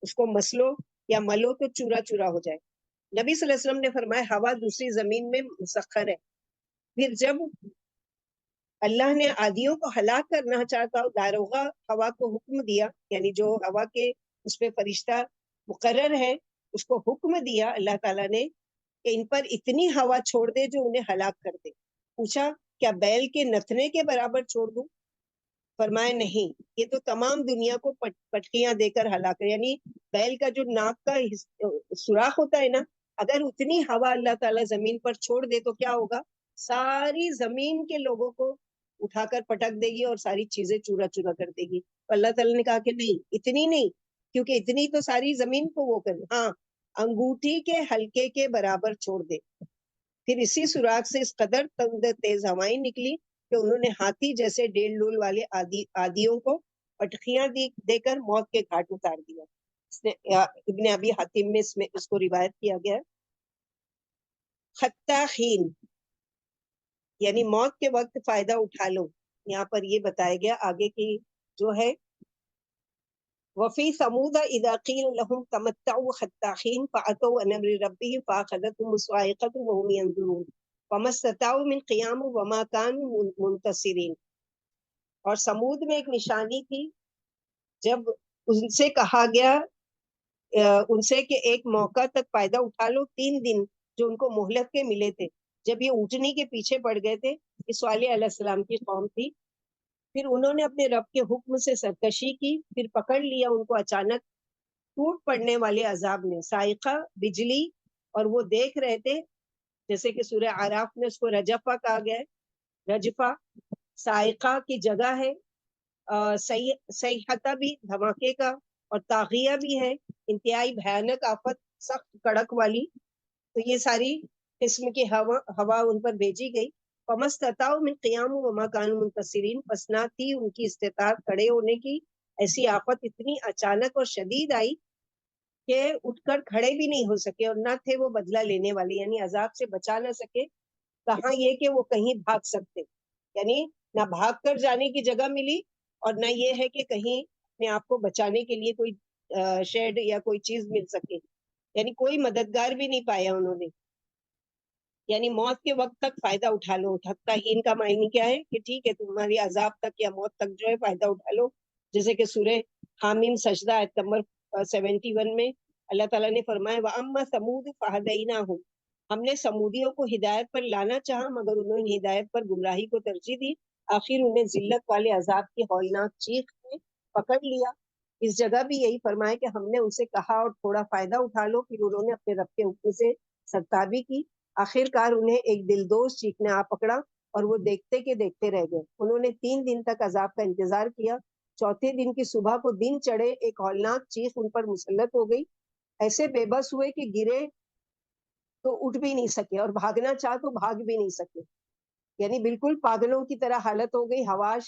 اس کو مسلو یا ملو تو چورا چورا ہو جائے. نبی صلی اللہ علیہ وسلم نے فرمایا ہوا دوسری زمین میں مسخر ہے. پھر جب اللہ نے عادیوں کو ہلاک کرنا چاہتا, داروغہ ہوا کو حکم دیا, یعنی جو ہوا کے اس پہ فرشتہ مقرر ہے اس کو حکم دیا اللہ تعالیٰ نے کہ ان پر اتنی ہوا چھوڑ دے جو انہیں ہلاک کر دے. پوچھا کیا بیل کے نتنے کے برابر چھوڑ دوں؟ فرمایا نہیں, یہ تو تمام دنیا کو پٹکیاں دے کر ہلاک کر, یعنی بیل کا جو ناک کا سوراخ ہوتا ہے نا, اگر اتنی ہوا اللہ تعالیٰ زمین پر چھوڑ دے تو کیا ہوگا, ساری زمین کے لوگوں کو اٹھا کر پٹک دے گی اور ساری چیزیں چورا چورا کر دے گی. تو اللہ تعالیٰ نے کہا کہ نہیں, اتنی نہیں, کیونکہ اتنی تو ساری زمین کو وہ کر, ہاں انگوٹھی کے حلقے کے برابر چھوڑ دے. پھر اسی سوراخ سے اس قدر تیز ہوائیں نکلی کہ انہوں نے ہاتھی جیسے 1.5 لول والے عادیوں کو پٹخیاں دے کر موت کے گھاٹ اتار دیا. ابن ابی حاتم میں اس کو روایت کیا گیا ہے. خطاخین یعنی موت کے وقت فائدہ اٹھا لو. یہاں پر یہ بتایا گیا آگے کی جو ہے وفی ثمود اذا قیل لهم تمتعوا خطاخین فاتوا عن امر ربهم فاخذتهم الصاعقة وهم ينظرون فما استطاعوا من قیام وما كانوا منتصرین. اور سمود میں ایک نشانی تھی جب ان سے کہا گیا ان سے کہ ایک موقع تک فائدہ اٹھا لو, 3 دن جو ان کو مہلت کے ملے تھے. جب یہ اونٹنی کے پیچھے پڑ گئے تھے, یہ صالح علیہ السلام کی قوم تھی, پھر انہوں نے اپنے رب کے حکم سے سرکشی کی, پھر پکڑ لیا ان کو اچانک ٹوٹ پڑنے والے عذاب نے, صاعقہ بجلی, اور وہ دیکھ رہے تھے جیسے کہ سورہ اعراف میں اس کو رجفہ کہا گیا ہے. رجفہ صاعقہ کی جگہ ہے, صیحتہ بھی دھماکے کا, اور طاغیہ بھی ہے انتہائی بھیانک آفت, سخت کڑک والی. تو یہ ساری قسم کی ہوا ان پر بھیجی گئی. فمستطاعوا من قیام وما كانوا منتصرین, پس نہ تھی ان کی استطاعت کھڑے ہونے کی. ایسی آفت اتنی اچانک اور شدید آئی کہ اٹھ کر کھڑے بھی نہیں ہو سکے, اور نہ تھے وہ بدلہ لینے والے, یعنی عذاب سے بچا نہ سکے. کہاں یہ کہ وہ کہیں بھاگ سکتے, یعنی نہ بھاگ کر جانے کی جگہ ملی, اور نہ یہ ہے کہ کہیں اپنے آپ کو بچانے کے لیے کوئی شیڈ یا کوئی چیز مل سکے, یعنی کوئی مددگار بھی نہیں پایا انہوں نے. یعنی موت کے وقت تک فائدہ اٹھا لو. حتٰی کا معنی کیا ہے کہ ٹھیک ہے تمہاری عذاب تک یا موت تک جو ہے فائدہ اٹھا لو. جیسے کہ سورہ حامیم سجدہ آیت نمبر 71 میں اللہ تعالیٰ نے فرمایا وَأَمَّا ثَمُودُ فَهَدَيْنَاهُمْ, ہم نے سمودیوں کو ہدایت پر لانا چاہا مگر انہوں نے ہدایت پر گمراہی کو ترجیح دی. آخر انہیں ذلت والے عذاب کی ہولناک چیخ نے پکڑ لیا. اس جگہ بھی یہی فرمایا کہ ہم نے ان سے کہا اور تھوڑا فائدہ اٹھا لو, پھر انہوں نے اپنے رب کے حکم سے سرتابی کی. آخر کار انہیں ایک دلدوز چیخ نے آ پکڑا اور وہ دیکھتے کہ دیکھتے رہ گئے. انہوں نے 3 دن تک عذاب کا انتظار کیا. چوتھے دن کی صبح کو دن چڑھے, ایک ہولناک چیخ ان پر مسلط ہو گئی. ایسے بے بس ہوئے کہ گرے تو اٹھ بھی نہیں سکے, اور بھاگنا چاہ تو بھاگ بھی نہیں سکے, یعنی بالکل پاگلوں کی طرح حالت ہو گئی. حواش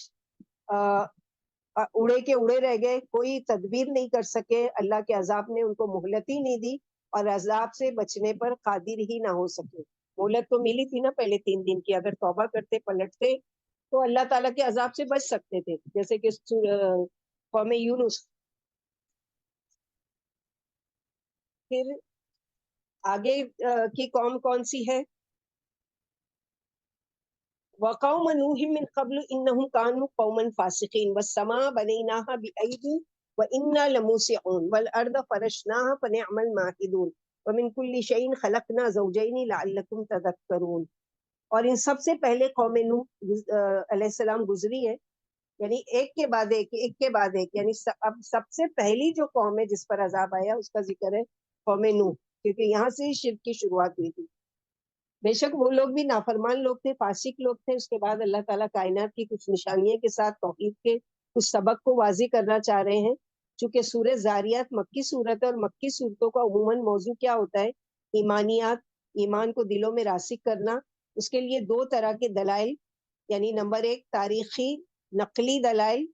اڑے کے اڑے رہ گئے, کوئی تدبیر نہیں کر سکے. اللہ کے عذاب نے ان کو مہلت ہی نہیں دی, اور عذاب سے بچنے پر قادر ہی نہ ہو سکے. مہلت تو ملی تھی نا پہلے 3 دن کی, اگر توبہ کرتے پلٹتے تو اللہ تعالیٰ کے عذاب سے بچ سکتے تھے, جیسے کہ قوم یونس. پھر آگے کی قوم کون سی ہے؟ وقوم نوح من قبل انهم كانوا قوما فاسقين والسماء بنيناها بأيد وإنا لموسعون والأرض فرشناها فنعم الماهدون ومن كل شيء خلقنا زوجين لعلكم تذكرون. اور ان سب سے پہلے قوم نوح علیہ السلام گزری ہے, یعنی ایک کے بعد ایک, ایک کے بعد ایک, یعنی اب سب سے پہلی جو قوم ہے جس پر عذاب آیا اس کا ذکر ہے قوم نوح, کیونکہ یہاں سے شرک کی شروعات ہوئی تھی. بے شک وہ لوگ بھی نافرمان لوگ تھے, فاسق لوگ تھے. اس کے بعد اللہ تعالیٰ کائنات کی کچھ نشانیوں کے ساتھ توحید کے کچھ سبق کو واضح کرنا چاہ رہے ہیں. چونکہ سورہ زاریات مکی صورت ہے, اور مکی صورتوں کا عموماً موضوع کیا ہوتا ہے؟ ایمانیات, ایمان کو دلوں میں راسخ کرنا. اس کے لیے 2 طرح کے دلائل, یعنی نمبر 1 تاریخی نقلی دلائل,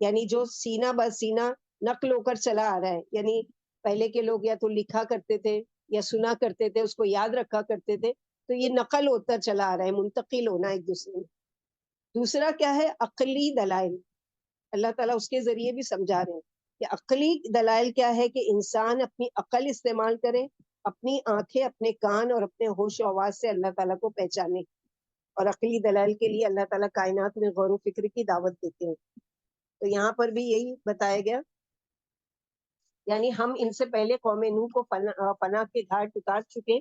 یعنی جو سینہ بہ سینہ نقل ہو کر چلا آ رہا ہے, یعنی پہلے کے لوگ یا تو لکھا کرتے تھے یا سنا کرتے تھے, اس کو یاد رکھا کرتے تھے, تو یہ نقل ہوتا چلا آ رہا ہے, منتقل ہونا ایک دوسرے میں. دوسرا کیا ہے؟ عقلی دلائل. اللہ تعالیٰ اس کے ذریعے بھی سمجھا رہے ہیں کہ عقلی دلائل کیا ہے کہ انسان اپنی عقل استعمال کرے, اپنی آنکھیں, اپنے کان اور اپنے ہوش و آواز سے اللہ تعالیٰ کو پہچانے. اور عقلی دلائل کے لیے اللہ تعالیٰ کائنات میں غور و فکر کی دعوت دیتے ہیں. تو یہاں پر بھی یہی بتایا گیا, یعنی ہم ان سے پہلے قوم نوح کو پناہ کے گھاٹ اتار چکے,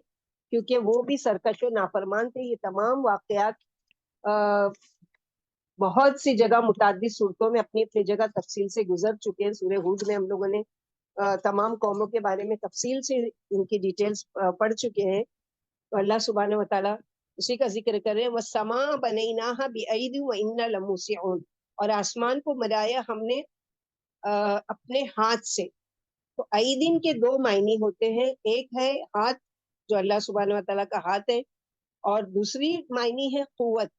کیونکہ وہ بھی سرکش و نافرمان تھے. یہ تمام واقعات بہت سی جگہ متعدد صورتوں میں اپنی اپنی جگہ تفصیل سے گزر چکے ہیں. سورہ ہود میں ہم لوگوں نے تمام قوموں کے بارے میں تفصیل سے ان کی ڈیٹیلز پڑھ چکے ہیں. تو اللہ سبحانہ و تعالیٰ اسی کا ذکر کر رہے ہیں, وَالسَّمَاءَ بَنَيْنَاهَا بِأَيْدٍ وَإِنَّا لَمُوسِعُونَ, اور آسمان کو بنایا ہم نے اپنے ہاتھ سے. تو ایدن کے 2 معنی ہوتے ہیں, ایک ہے ہاتھ جو اللہ سبحانہ و تعالیٰ کا ہاتھ ہے, اور دوسری معنی ہے قوت,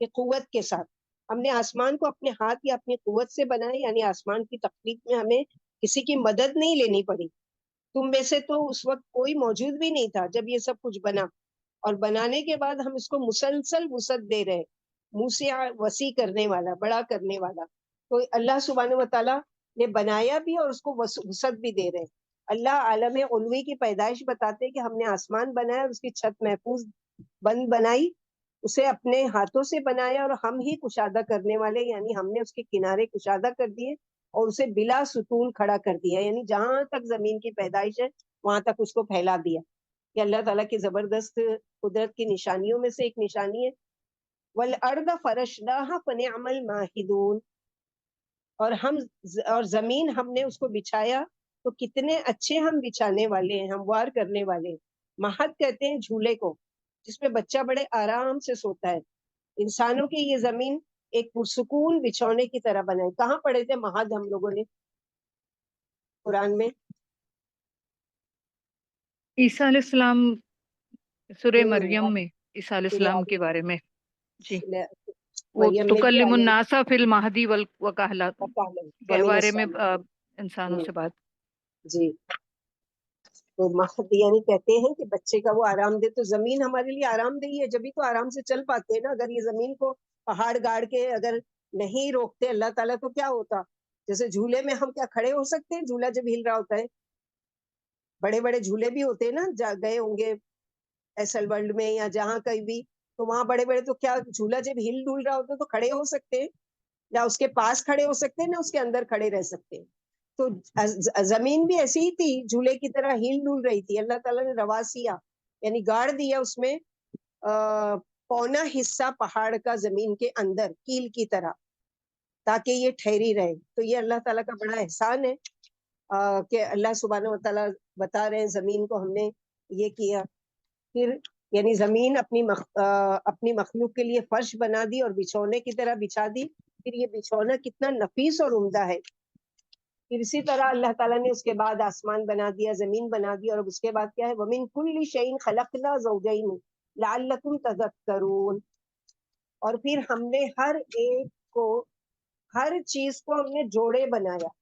کہ قوت کے ساتھ ہم نے آسمان کو اپنے ہاتھ یا اپنی قوت سے بنایا, یعنی آسمان کی تخلیق میں ہمیں کسی کی مدد نہیں لینی پڑی. تم میں سے تو اس وقت کوئی موجود بھی نہیں تھا جب یہ سب کچھ بنا, اور بنانے کے بعد ہم اس کو مسلسل وسعت دے رہے, موسع وسیع کرنے والا, بڑا کرنے والا. تو اللہ سبحانہ و تعالیٰ نے بنایا بھی اور اس کو وسعت بھی دے رہے. اللہ عالم علوی کی پیدائش بتاتے کہ ہم نے آسمان بنایا اور اس کی چھت محفوظ بند بنائی, اسے اپنے ہاتھوں سے بنایا اور ہم ہی کشادہ کرنے والے, یعنی ہم نے اس کے کنارے کشادہ کر دیے اور اسے بلا ستون کھڑا کر دیا, یعنی جہاں تک زمین کی پیدائش ہے وہاں تک اس کو پھیلا دیا. یہ اللہ تعالیٰ کی زبردست قدرت کی نشانیوں میں سے ایک نشانی ہے. وَالْأَرْضَ فَرَشْنَاهَا فَنِعْمَ الْمَاهِدُونَ, اور زمین ہم نے اس کو بچھایا تو کتنے اچھے ہم بچھانے والے ہیں, ہموار کرنے والے. مہد کہتے ہیں جھولے کو جس پہ بچہ بڑے آرام سے سوتا ہے. انسانوں کی یہ زمین ایک پرسکون بچھونے کی طرح بنائے. کہاں پڑھے تھے مہد ہم لوگوں نے قرآن میں؟ عیسیٰ علیہ السلام سورہ نہیں, مریم میں عیسیٰ علیہ السلام کے بارے میں. جی, وہ مریم میں بھی تکلم علیہ الناس فی المہدی وکہلت کے ومن بارے میں الصالحین. انسانوں سے بات. جی, تو مہد یعنی کہتے ہیں کہ بچے کا وہ آرام دے. تو زمین ہمارے لیے آرام دہی ہے, جبھی تو آرام سے چل پاتے ہیں نا. اگر یہ زمین کو پہاڑ گاڑ کے اگر نہیں روکتے اللہ تعالیٰ تو کیا ہوتا؟ جیسے جھولے میں ہم کیا کھڑے ہو سکتے ہیں؟ جھولا جب ہل رہا ہوتا ہے, بڑے بڑے جھولے بھی ہوتے ہیں نا, گئے ہوں گے ایسل ورلڈ میں یا جہاں کہیں بھی, تو وہاں بڑے بڑے, تو کیا جھولا جب ہل ڈول رہا ہوتا ہے تو کھڑے ہو سکتے ہیں؟ نہ اس کے پاس کھڑے ہو سکتے ہیں, نہ اس کے اندر کھڑے رہ سکتے ہیں. تو زمین بھی ایسی ہی تھی, جھولے کی طرح ہل ڈول رہی تھی. اللہ تعالیٰ نے رواسیا یعنی گاڑ دیا اس میں پونا حصہ پہاڑ کا زمین کے اندر کیل کی طرح, تاکہ یہ ٹھہری رہے. تو یہ اللہ تعالیٰ کا بڑا احسان ہے کہ اللہ سبحانہ و تعالیٰ بتا رہے ہیں زمین کو ہم نے یہ کیا. پھر یعنی زمین اپنی مخلوق کے لیے فرش بنا دی اور بچھونے کی طرح بچھا دی. پھر یہ بچھونا کتنا نفیس اور عمدہ ہے. پھر اسی طرح اللہ تعالیٰ نے اس کے بعد آسمان بنا دیا, زمین بنا دی, اور اس کے بعد کیا ہے, وَمِن كُلِّ شَيْءٍ خَلَقْنَا زَوْجَيْنِ لَعَلَّكُمْ تَذَكَّرُونَ. اور پھر ہم نے ہر ایک کو, ہر چیز کو ہم نے جوڑے بنایا,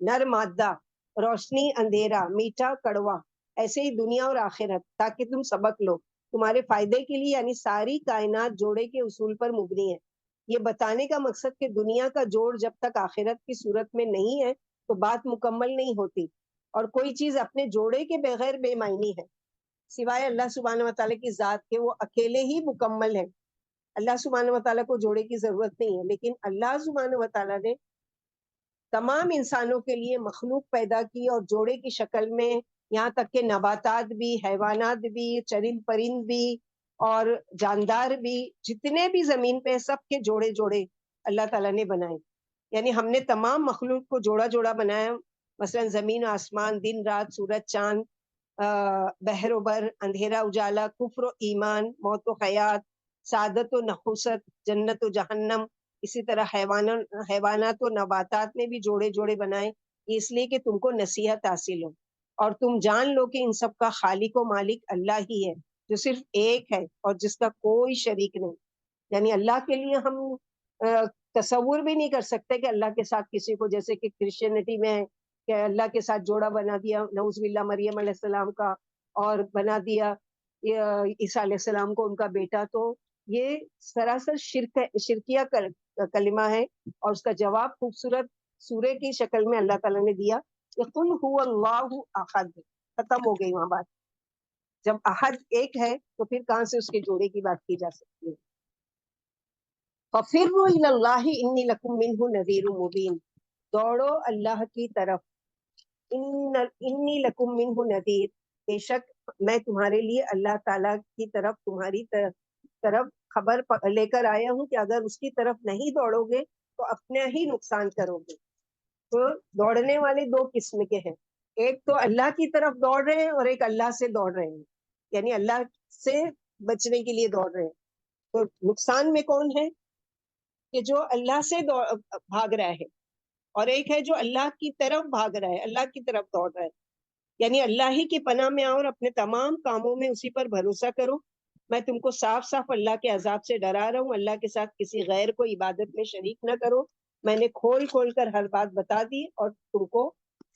نر مادہ, روشنی اندھیرا, میٹھا کڑوا, ایسے ہی دنیا اور آخرت, تاکہ تم سبق لو تمہارے فائدے کے لیے. یعنی ساری کائنات جوڑے کے اصول پر مبنی ہے. یہ بتانے کا مقصد کہ دنیا کا جوڑ جب تک آخرت کی صورت میں نہیں ہے تو بات مکمل نہیں ہوتی, اور کوئی چیز اپنے جوڑے کے بغیر بے معنی ہے, سوائے اللہ سبحانہ و تعالیٰ کی ذات کے. وہ اکیلے ہی مکمل ہے. اللہ سبحانہ و تعالیٰ کو جوڑے کی ضرورت نہیں ہے, لیکن اللہ سبحانہ و تعالیٰ نے تمام انسانوں کے لیے مخلوق پیدا کی اور جوڑے کی شکل میں, یہاں تک کہ نباتات بھی, حیوانات بھی, چرند پرند بھی اور جاندار بھی, جتنے بھی زمین پہ سب کے جوڑے جوڑے اللہ تعالیٰ نے بنائے. یعنی ہم نے تمام مخلوق کو جوڑا جوڑا بنایا. مثلا زمین و آسمان, دن رات, سورج چاند, بحر و بر, اندھیرا اجالا, کفر و ایمان, موت و حیات, سعادت و نحوست, جنت و جہنم. اسی طرح حیوانات و نباتات میں بھی جوڑے جوڑے بنائے, اس لیے کہ تم کو نصیحت حاصل ہو اور تم جان لو کہ ان سب کا خالق و مالک اللہ ہی ہے, جو صرف ایک ہے اور جس کا کوئی شریک نہیں. یعنی اللہ کے لیے ہم تصور بھی نہیں کر سکتے کہ اللہ کے ساتھ کسی کو, جیسے کہ کرسچینٹی میں ہے کہ اللہ کے ساتھ جوڑا بنا دیا نعوذ باللہ مریم علیہ السلام کا, اور بنا دیا عیسیٰ علیہ السلام کو ان کا بیٹا. تو یہ سراسر شرکیہ کلمہ ہے, اور اس کا جواب خوبصورت سورے کی شکل میں اللہ تعالیٰ نے دیا کہ قل هو اللہ احد. ختم ہو گئی وہاں بات. جب احد ایک ہے تو پھر کہاں سے اس کے جوڑے کی بات کی جا سکتی ہے. فَفِرُّوا إِلَى اللَّهِ إِنِّي لَكُم مِّنْهُ نَذِيرٌ مُّبِينٌ. دوڑو اللہ کی طرف. إِنِّي لَكُم مِّنْهُ نَذِيرٌ, بے شک میں تمہارے لیے اللہ تعالیٰ کی طرف, تمہاری طرف خبر لے کر آیا ہوں کہ اگر اس کی طرف نہیں دوڑو گے تو اپنے ہی نقصان کرو گے. تو دوڑنے والے دو قسم کے ہیں, ایک تو اللہ کی طرف دوڑ رہے ہیں اور ایک اللہ سے دوڑ رہے ہیں, یعنی اللہ سے بچنے کے لیے دوڑ رہے ہیں. تو نقصان میں کون ہے کہ جو اللہ سے بھاگ رہا ہے, اور ایک ہے جو اللہ کی طرف بھاگ رہا ہے, اللہ کی طرف دوڑ رہا ہے. یعنی اللہ ہی کی پناہ میں آؤ اور اپنے تمام کاموں میں اسی پر بھروسہ کرو. میں تم کو صاف صاف اللہ کے عذاب سے ڈرا رہا ہوں. اللہ کے ساتھ کسی غیر کو عبادت میں شریک نہ کرو. میں نے کھول کھول کر ہر بات بتا دی اور تم کو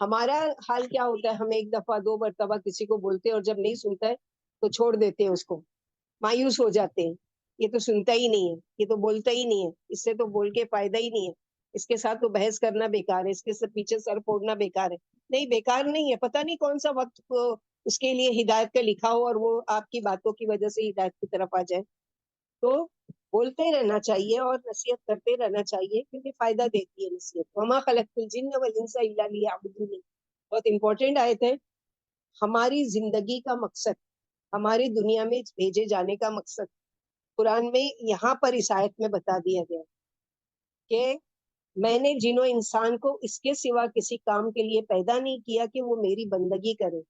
ہمارا حال کیا ہوتا ہے, ہم ایک دفعہ 2 مرتبہ کسی کو بولتے ہیں اور جب نہیں سنتا ہے تو چھوڑ دیتے ہیں اس کو, مایوس ہو جاتے ہیں, یہ تو سنتا ہی نہیں ہے, یہ تو بولتا ہی نہیں ہے, اس سے تو بول کے فائدہ ہی نہیں ہے, اس کے ساتھ تو بحث کرنا بیکار ہے, اس کے پیچھے سر پھوڑنا بیکار ہے. نہیں, بیکار نہیں ہے, پتہ نہیں کون سا وقت اس کے لیے ہدایت کا لکھا ہو اور وہ آپ کی باتوں کی وجہ سے ہدایت کی طرف آ جائے. تو بولتے رہنا چاہیے اور نصیحت کرتے رہنا چاہیے, کیونکہ فائدہ دیتی ہے نصیحت. وما خلقت الجن والانس الا لیعبدون, بہت امپورٹنٹ آیت ہے. ہماری زندگی کا مقصد, ہماری دنیا میں بھیجے جانے کا مقصد قرآن میں یہاں پر اس آیت میں بتا دیا گیا کہ میں نے جن و انسان کو اس کے سوا کسی کام کے لیے پیدا نہیں کیا کہ وہ میری بندگی کرے.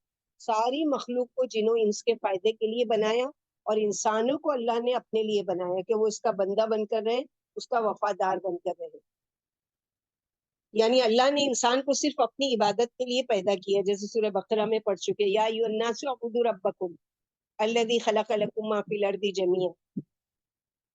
ساری مخلوق کو جن و انس کے فائدے کے لیے بنایا, اور انسانوں کو اللہ نے اپنے لیے بنایا کہ وہ اس کا بندہ بن کر رہے, اس کا وفادار بن کر رہے. یعنی اللہ نے انسان کو صرف اپنی عبادت کے لیے پیدا کیا, جیسے سورہ بقرہ میں پڑھ چکے, یا ایھا الناس اعبدوا ربکم الذی خلق لکم ما فی الارض جمیعا,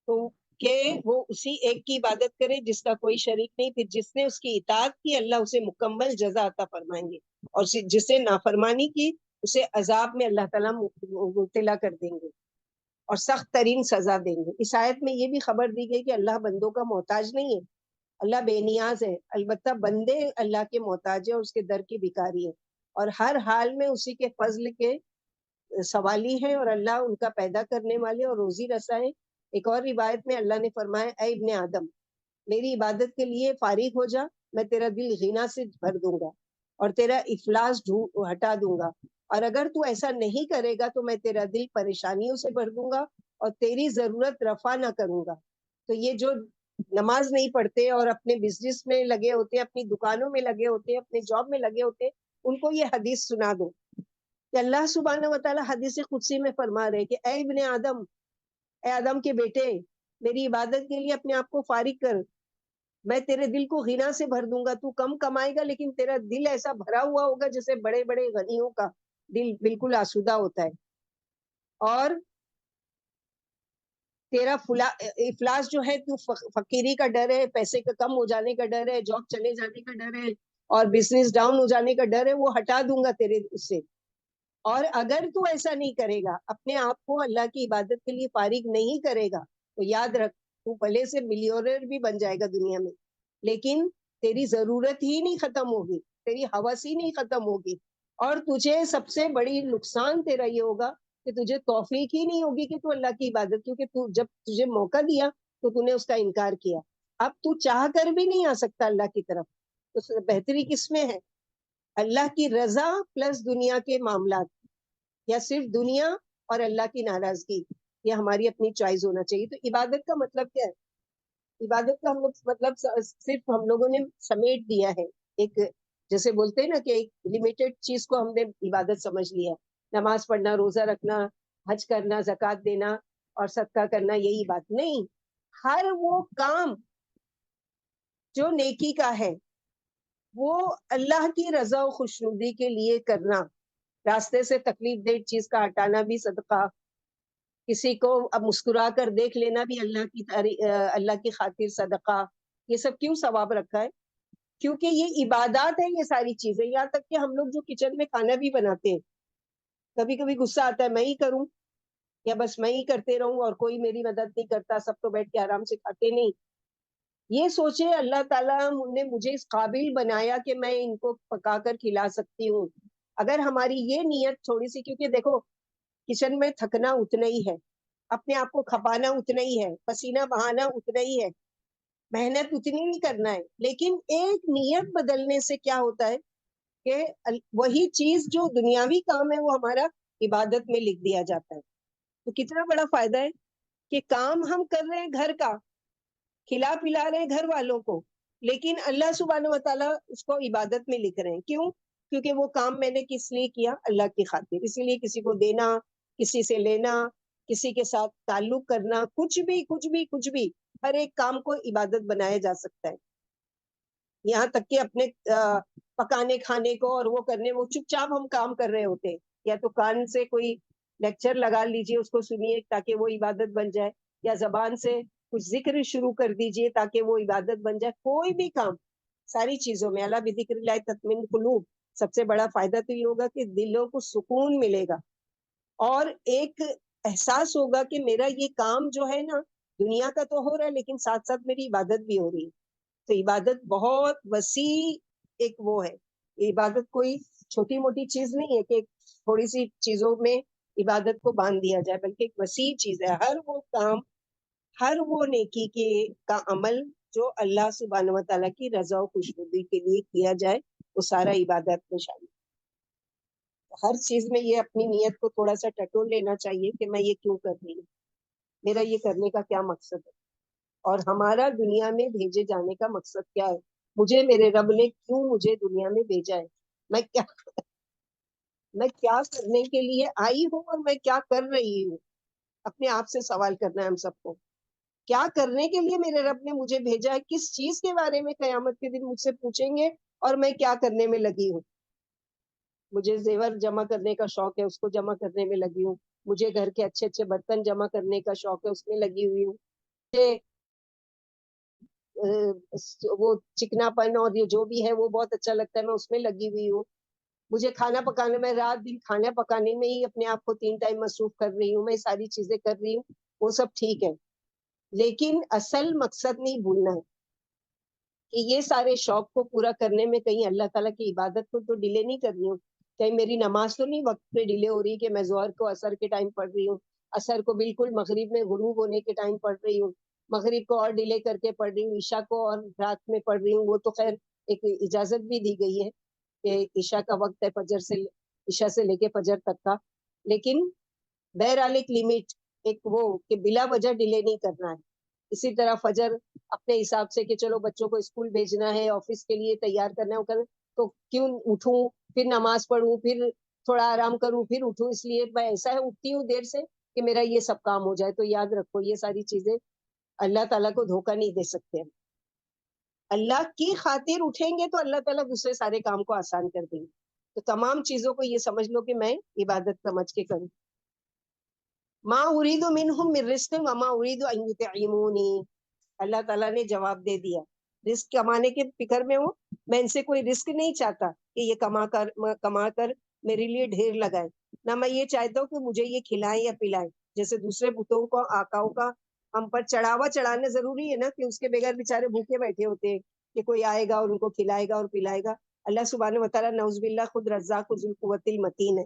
تو کہ وہ اسی ایک کی عبادت کرے جس کا کوئی شریک نہیں, پھر جس نے اس کی اطاعت کی اللہ اسے مکمل جزا عطا فرمائیں گے, اور جس نے نافرمانی کی اسے عذاب میں اللہ تعالیٰ مبتلا کر دیں گے اور سخت ترین سزا دیں گے. اس آیت میں یہ بھی خبر دی گئی کہ اللہ بندوں کا محتاج نہیں ہے, اللہ بے نیاز ہے, البتہ بندے اللہ کے محتاج ہیں اور اس کے در کی بھکاری ہے, اور ہر حال میں اسی کے فضل کے سوالی ہیں, اور اللہ ان کا پیدا کرنے والے اور روزی رسا ہے. ایک اور روایت میں اللہ نے فرمایا, اے ابن آدم میری عبادت کے لیے فارغ ہو جا, میں تیرا دل غنا سے بھر دوں گا اور تیرا افلاس ہٹا دوں گا, اور اگر تو ایسا نہیں کرے گا تو میں تیرا دل پریشانیوں سے بھر دوں گا اور تیری ضرورت رفع نہ کروں گا. تو یہ جو نماز نہیں پڑھتے اور اپنے بزنس میں لگے ہوتے, اپنی دکانوں میں لگے ہوتے, اپنے جاب میں لگے ہوتے, ان کو یہ حدیث سنا دو کہ اللہ سبحانہ و تعالیٰ حدیث قدسی میں فرما رہے کہ اے ابن آدم, اے آدم کے بیٹے, میری عبادت کے لیے اپنے آپ کو فارغ کر, میں تیرے دل کو غنا سے بھر دوں گا. تو کم کمائے گا لیکن تیرا دل ایسا بھرا ہوا ہوگا جیسے بڑے بڑے غنیوں کا دل بالکل آسودہ ہوتا ہے, اور تیرا افلاس جو ہے, تو فقیری کا ڈر ہے, پیسے کا کم ہو جانے کا ڈر ہے, جاب چلے جانے کا ڈر ہے, اور بزنس ڈاؤن ہو جانے کا ڈر ہے, وہ ہٹا دوں گا تیرے اس سے. اور اگر تو ایسا نہیں کرے گا, اپنے آپ کو اللہ کی عبادت کے لیے فارغ نہیں کرے گا, تو یاد رکھ تو بھلے سے ملینئر بھی بن جائے گا دنیا میں, لیکن تیری ضرورت ہی نہیں ختم ہوگی, تیری ہوس ہی نہیں ختم ہوگی, اور تجھے سب سے بڑی نقصان تیرا یہ ہوگا کہ تجھے توفیق ہی نہیں ہوگی کہ تو اللہ کی عبادت, کیونکہ تو جب تجھے موقع دیا تو تو نے اس کا انکار کیا. اب تو چاہ کر بھی نہیں آ سکتا اللہ کی طرف. تو بہتری کس میں ہے, اللہ کی رضا پلس دنیا کے معاملات, یا صرف دنیا اور اللہ کی ناراضگی, یہ ہماری اپنی چوائس ہونا چاہیے. تو عبادت کا مطلب کیا ہے, عبادت کا ہم لوگ مطلب صرف ہم لوگوں نے سمیٹ دیا ہے, ایک جیسے بولتے ہیں نا کہ ایک لمیٹڈ چیز کو ہم نے عبادت سمجھ لیا, نماز پڑھنا, روزہ رکھنا, حج کرنا, زکوٰۃ دینا اور صدقہ کرنا, یہی بات نہیں. ہر وہ کام جو نیکی کا ہے وہ اللہ کی رضا و خوشنودی کے لیے کرنا, راستے سے تکلیف دہ چیز کا ہٹانا بھی صدقہ, کسی کو اب مسکرا کر دیکھ لینا بھی اللہ کی خاطر صدقہ. یہ سب کیوں ثواب رکھا ہے, کیونکہ یہ عبادات ہے, یہ ساری چیزیں. یہاں تک کہ ہم لوگ جو کچن میں کھانا بھی بناتے ہیں, کبھی کبھی غصہ آتا ہے, میں ہی کروں یا بس میں ہی کرتے رہوں اور کوئی میری مدد نہیں کرتا, سب تو بیٹھ کے آرام سے کھاتے. نہیں, یہ سوچے اللہ تعالیٰ نے مجھے اس قابل بنایا کہ میں ان کو پکا کر کھلا سکتی ہوں. اگر ہماری یہ نیت تھوڑی سی, کیونکہ دیکھو کچن میں تھکنا اتنا ہی ہے, اپنے آپ کو کھپانا اتنا ہی ہے, پسینہ بہانا اتنا ہی ہے, محنت اتنی ہی کرنا ہے, لیکن ایک نیت بدلنے سے کیا ہوتا ہے کہ وہی چیز جو دنیاوی کام ہے وہ ہمارا عبادت میں لکھ دیا جاتا ہے. تو کتنا بڑا فائدہ ہے کہ کام ہم کر رہے ہیں گھر کا, کھلا پلا رہے ہیں گھر والوں کو, لیکن اللہ سبحانہ و تعالیٰ اس کو عبادت میں لکھ رہے ہیں. کیوں؟ کیونکہ وہ کام میں نے کس لیے کیا, اللہ کی خاطر. اسی لیے کسی کو دینا, کسی سے لینا, کسی کے ساتھ تعلق کرنا, کچھ بھی ہر ایک کام کو عبادت بنایا جا سکتا ہے. یہاں تک کہ اپنے پکانے کھانے کو اور وہ کرنے, وہ چپ چاپ ہم کام کر رہے ہوتے ہیں, یا تو کان سے کوئی لیکچر لگا لیجئے, اس کو سنیے تاکہ وہ عبادت بن جائے, یا زبان سے کچھ ذکر شروع کر دیجئے تاکہ وہ عبادت بن جائے. کوئی بھی کام, ساری چیزوں میں اللہ بذکر اللہ تطمئن القلوب, سب سے بڑا فائدہ تو یہ ہوگا کہ دلوں کو سکون ملے گا اور ایک احساس ہوگا کہ میرا یہ کام جو ہے نا دنیا کا تو ہو رہا ہے لیکن ساتھ ساتھ میری عبادت بھی ہو رہی ہے. تو عبادت بہت وسیع ایک وہ ہے. عبادت کوئی چھوٹی موٹی چیز نہیں ہے کہ تھوڑی سی چیزوں میں عبادت کو باندھ دیا جائے، بلکہ ایک وسیع چیز ہے. ہر وہ کام، ہر وہ نیکی کا عمل جو اللہ سبحانہ و تعالیٰ کی رضا و خوشنودی کے لیے کیا جائے وہ سارا عبادت میں شامل. ہر چیز میں یہ اپنی نیت کو تھوڑا سا ٹٹول لینا چاہیے کہ میں یہ کیوں کر رہی ہوں، میرا یہ کرنے کا کیا مقصد ہے، اور ہمارا دنیا میں بھیجے جانے کا مقصد کیا ہے. مجھے میرے رب نے کیوں مجھے دنیا میں بھیجا ہے، میں کیا کرنے کے لیے آئی ہوں اور میں کیا کر رہی ہوں. اپنے آپ سے سوال کرنا ہے ہم سب کو، کیا کرنے کے لیے میرے رب نے مجھے بھیجا ہے، کس چیز کے بارے میں قیامت کے دن مجھ سے پوچھیں گے اور میں کیا کرنے میں لگی ہوں. مجھے زیور جمع کرنے کا شوق ہے، اس کو جمع کرنے میں لگی ہوں. مجھے گھر کے اچھے اچھے برتن جمع کرنے کا شوق ہے، اس میں لگی ہوئی ہوں. مجھے وہ چکنا پن اور یہ جو بھی ہے وہ بہت اچھا لگتا ہے، میں اس میں لگی ہوئی ہوں. مجھے کھانا پکانے میں رات دن کھانا پکانے میں ہی اپنے آپ کو 3 ٹائم مصروف کر رہی ہوں، میں ساری چیزیں کر رہی ہوں، وہ سب ٹھیک ہے. لیکن اصل مقصد نہیں بھولنا ہے کہ یہ سارے شوق کو پورا کرنے میں کہیں اللہ تعالیٰ کی عبادت کو تو ڈیلے نہیں کر رہی ہوں، کہیں میری نماز تو نہیں وقت پہ ڈیلے ہو رہی کہ میں ظہر کو عصر کے ٹائم پڑھ رہی ہوں، عصر کو بالکل مغرب میں غروب ہونے کے ٹائم پڑھ رہی ہوں، مغرب کو اور ڈیلے کر کے پڑھ رہی ہوں، عشاء کو اور رات میں پڑھ رہی ہوں. وہ تو خیر ایک اجازت بھی دی گئی ہے کہ عشاء کا وقت ہے عشاء سے لے کے فجر تک کا، لیکن بہرحال ایک لمٹ، ایک وہ کہ بلا وجہ ڈیلے نہیں کرنا ہے. اسی طرح فجر اپنے حساب سے کہ چلو بچوں کو اسکول بھیجنا ہے، آفس کے لیے تیار کرنا ہے، تو کیوں اٹھوں، پھر نماز پڑھوں، پھر تھوڑا آرام کروں، پھر اٹھوں. اس لیے میں ایسا ہے اٹھتی ہوں دیر سے کہ میرا یہ سب کام ہو جائے. تو یاد رکھو یہ ساری چیزیں اللہ تعالیٰ کو دھوکہ نہیں دے سکتے. اللہ کی خاطر اٹھیں گے تو اللہ تعالیٰ دوسرے سارے کام کو آسان کر دیں گے. تو تمام چیزوں کو یہ سمجھ لو کہ میں عبادت سمجھ کے کروں. ما اريد منهم من رزق وما اريد ان يطعموني. اللہ تعالیٰ نے جواب دے دیا، رزق کمانے کے فکر میں ہوں، میں ان سے کوئی رزق نہیں چاہتا کہ یہ کما کر میرے لیے ڈھیر لگائے، نہ میں یہ چاہتا ہوں کہ مجھے یہ کھلائیں یا پلائیں. جیسے دوسرے بتوں کو آقاؤں کا ہم پر چڑھاوا چڑھانا ضروری ہے نا، کہ اس کے بغیر بیچارے بھوکے بیٹھے ہوتے ہیں کہ کوئی آئے گا اور ان کو کھلائے گا اور پلائے گا. اللہ سبحانہ و تعالیٰ نعوذ باللہ خود رزاق ذو القوت المتین ہے.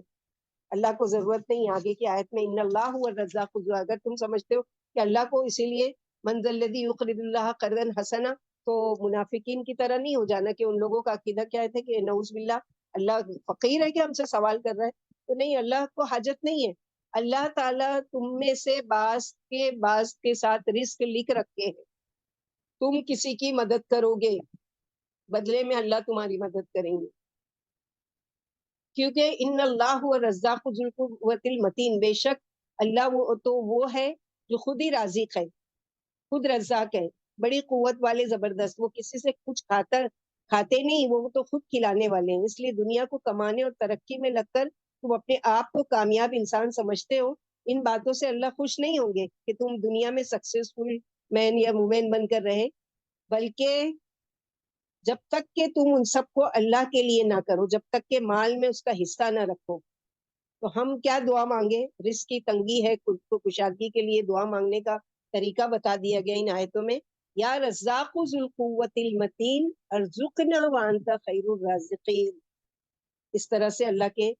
اللہ کو ضرورت نہیں. آگے کی آیت میں ان اللہ هو الرزاق ذو، اگر تم سمجھتے ہو کہ اللہ کو اسی لیے من ذا الذی یقرض اللہ قرضا حسنا، تو منافقین کی طرح نہیں ہو جانا کہ ان لوگوں کا عقیدہ کیا ہے کہ نعوذ باللہ اللہ فقیر ہے کہ ہم سے سوال کر رہا ہے. تو نہیں، اللہ کو حاجت نہیں ہے. اللہ تعالیٰ تم میں سے بعض کے ساتھ رزق لکھ رکھے ہیں. تم کسی کی مدد کرو گے، بدلے میں اللہ تمہاری مدد کریں گے، کیونکہ ان اللہ هو الرزاق ذو القوت المتین، بے شک اللہ وہ ہے جو خود ہی رازق ہے، خود رزاق ہے، بڑی قوت والے، زبردست. وہ کسی سے کچھ کھاتے نہیں، وہ تو خود کھلانے والے ہیں. اس لیے دنیا کو کمانے اور ترقی میں لگ کر تم اپنے آپ کو کامیاب انسان سمجھتے ہو، ان باتوں سے اللہ خوش نہیں ہوں گے کہ تم دنیا میں سکسیسفل مین یا وومین بن کر رہے، بلکہ جب تک کہ تم ان سب کو اللہ کے لیے نہ کرو، جب تک کہ مال میں اس کا حصہ نہ رکھو. تو ہم کیا دعا مانگے؟ رزق کی تنگی ہے، خود کو کشادگی کے لیے دعا مانگنے کا طریقہ بتا دیا گیا ان آیتوں میں. یا رزاق ذو القوت المتین ارزقنا وانت خیر الرازقین. اس طرح سے اللہ کے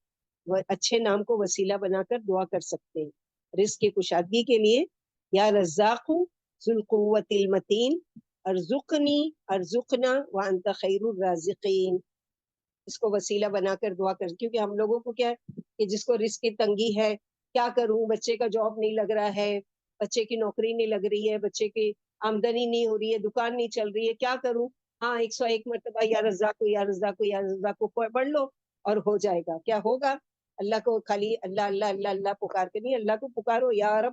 اچھے نام کو وسیلہ بنا کر دعا کر سکتے ہیں رزق کی کشادگی کے لیے. یا رزاق ذو القوت المتین ارزقنا وانت خیر الرازقین. اس کو وسیلہ بنا کر دعا کر، کیونکہ ہم لوگوں کو کیا ہے کہ جس کو رزق کی تنگی ہے، کیا کروں، بچے کا جاب نہیں لگ رہا ہے، بچے کی نوکری نہیں لگ رہی ہے، بچے کی آمدنی نہیں ہو رہی ہے، دکان نہیں چل رہی ہے، کیا کروں؟ ہاں 101 مرتبہ یا رزاق یا رزاق یا رزاق پڑھ لو اور ہو جائے گا. کیا ہوگا؟ اللہ کو خالی اللہ اللہ اللہ اللہ پکار کے نہیں، اللہ کو پکارو، یا رب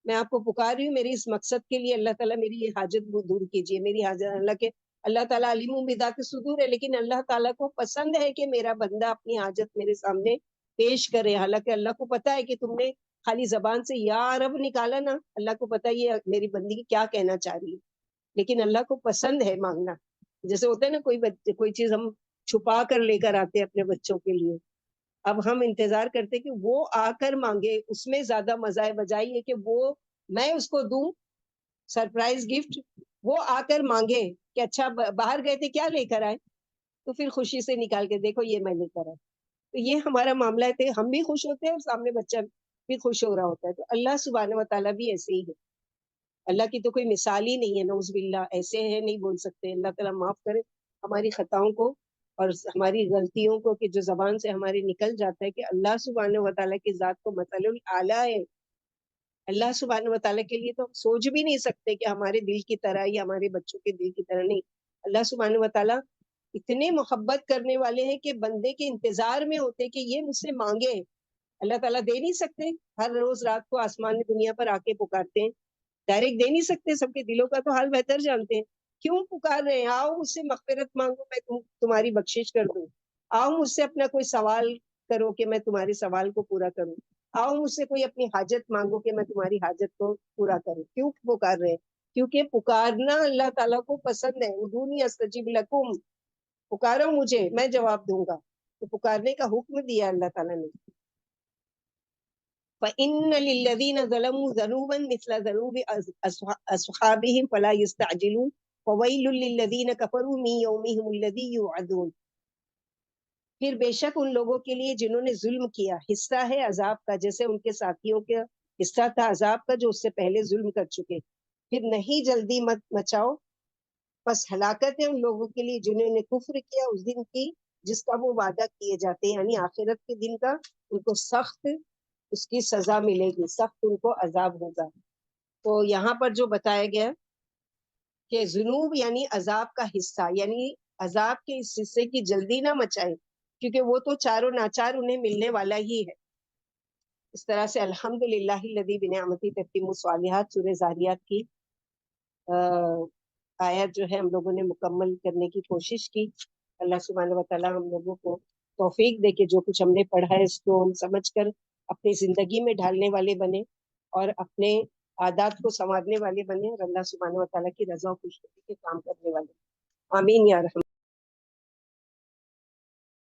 میں آپ کو پکار رہی ہوں میری اس مقصد کے لیے، اللہ تعالیٰ میری یہ حاجت دور کیجیے، میری حاجت. اللہ تعالیٰ علیم بذات الصدور ہے، لیکن اللہ تعالیٰ کو پسند ہے کہ میرا بندہ اپنی حاجت میرے سامنے پیش کرے. حالانکہ اللہ کو پتا ہے کہ تم نے خالی زبان سے یا رب نکالا نا، اللہ کو پتا ہے یہ میری بندی کیا کہنا چاہ رہی ہے، لیکن اللہ کو پسند ہے مانگنا. جیسے ہوتا ہے نا کوئی چیز ہم چھپا کر لے کر آتے اپنے بچوں کے لیے. اب ہم انتظار کرتے کہ وہ آ کر مانگے. اس میں زیادہ مزہ ہے بجائے یہ کہ وہ میں اس کو دوں سرپرائز گفٹ, وہ آ کر مانگے کہ اچھا باہر گئے تھے کیا لے کر آئے, تو پھر خوشی سے نکال کے دیکھو یہ میں لے کر آئے. تو یہ ہمارا معاملہ ہے, ہم بھی خوش ہوتے ہیں اور سامنے بچہ بھی خوش ہو رہا ہوتا ہے. تو اللہ سبحانہ و تعالیٰ بھی ایسے ہی ہے. اللہ کی تو کوئی مثال ہی نہیں ہے, نعوذ باللہ ایسے ہے نہیں بول سکتے. اللہ تعالیٰ معاف کرے ہماری خطاؤں کو اور ہماری غلطیوں کو کہ جو زبان سے ہماری نکل جاتا ہے. کہ اللہ سبحانہ و تعالیٰ کی ذات کو مثل الاعلیٰ ہے. اللہ سبحانہ و تعالیٰ کے لیے تو ہم سوچ بھی نہیں سکتے کہ ہمارے دل کی طرح یا ہمارے بچوں کے دل کی طرح نہیں. اللہ سبحانہ و تعالیٰ اتنے محبت کرنے والے ہیں کہ بندے کے انتظار میں ہوتے کہ یہ مجھ سے مانگے. اللہ تعالیٰ دے نہیں سکتے, ہر روز رات کو آسمان دنیا پر آ کے پکارتے ہیں, ڈائریکٹ دے نہیں سکتے, سب کے دلوں کا تو حال بہتر جانتے ہیں. کیوں پکار رہے ہیں؟ آؤ مجھ سے مغفرت مانگو, میں تمہاری بخشش کر دوں. آؤ مجھ سے اپنا کوئی سوال کرو کہ میں تمہارے سوال کو پورا کروں. آؤ مجھ سے کوئی اپنی حاجت مانگو کہ میں تمہاری حاجت کو پورا کروں. کیوں پکار رہے ہیں؟ کیونکہ پکارنا اللہ تعالیٰ کو پسند ہے. ادعونی استجب لکم, پکارو مجھے میں جواب دوں گا. تو پکارنے کا حکم دیا اللہ تعالیٰ نے. فَإِنَّ لِلَّذِينَ ظَلَمُوا ذَنُوبًا مِثْلَ ذَنُوبِ أَصْحَابِهِمْ فَلَا يَسْتَعْجِلُونَ فَوَيْلٌ لِلَّذِينَ كَفَرُوا مِنْ يَوْمِهِمُ الَّذِي يُوعَدُونَ. پھر بے شک ان لوگوں کے لیے جنہوں نے ظلم کیا حصہ ہے عذاب کا, جیسے ان کے ساتھیوں کا حصہ تھا عذاب کا جو اس سے پہلے ظلم کر چکے. پھر نہیں جلدی مت مچاؤ, بس ہلاکت ہے ان لوگوں کے لیے جنہوں نے کفر کیا اس دن کی جس کا وہ وعدہ کیے جاتے ہیں, یعنی آخرت کے دن کا. ان کو سخت اس کی سزا ملے گی, سخت ان کو عذاب ہوگا. تو یہاں پر جو بتایا گیا کہ ذنوب یعنی عذاب کا حصہ, یعنی عذاب کے اس حصے کی جلدی نہ مچائے کیونکہ وہ تو چاروں ناچار انہیں ملنے والا ہی ہے. اس طرح سے الحمدللہ الذی بنعمتہ تتم الصالحات سورہ زاریات کی آیت جو ہے ہم لوگوں نے مکمل کرنے کی کوشش کی. اللہ سبحانہ و تعالیٰ ہم لوگوں کو توفیق دے کہ جو کچھ ہم نے پڑھا ہے اس کو ہم سمجھ کر اپنی زندگی میں ڈھالنے والے بنے اور اپنے عادات کو سنوارنے والے بنے اور اللہ سبحانہ و تعالیٰ کی رضا و خوشنودی کے کام کرنے والے. آمین یا رحمت.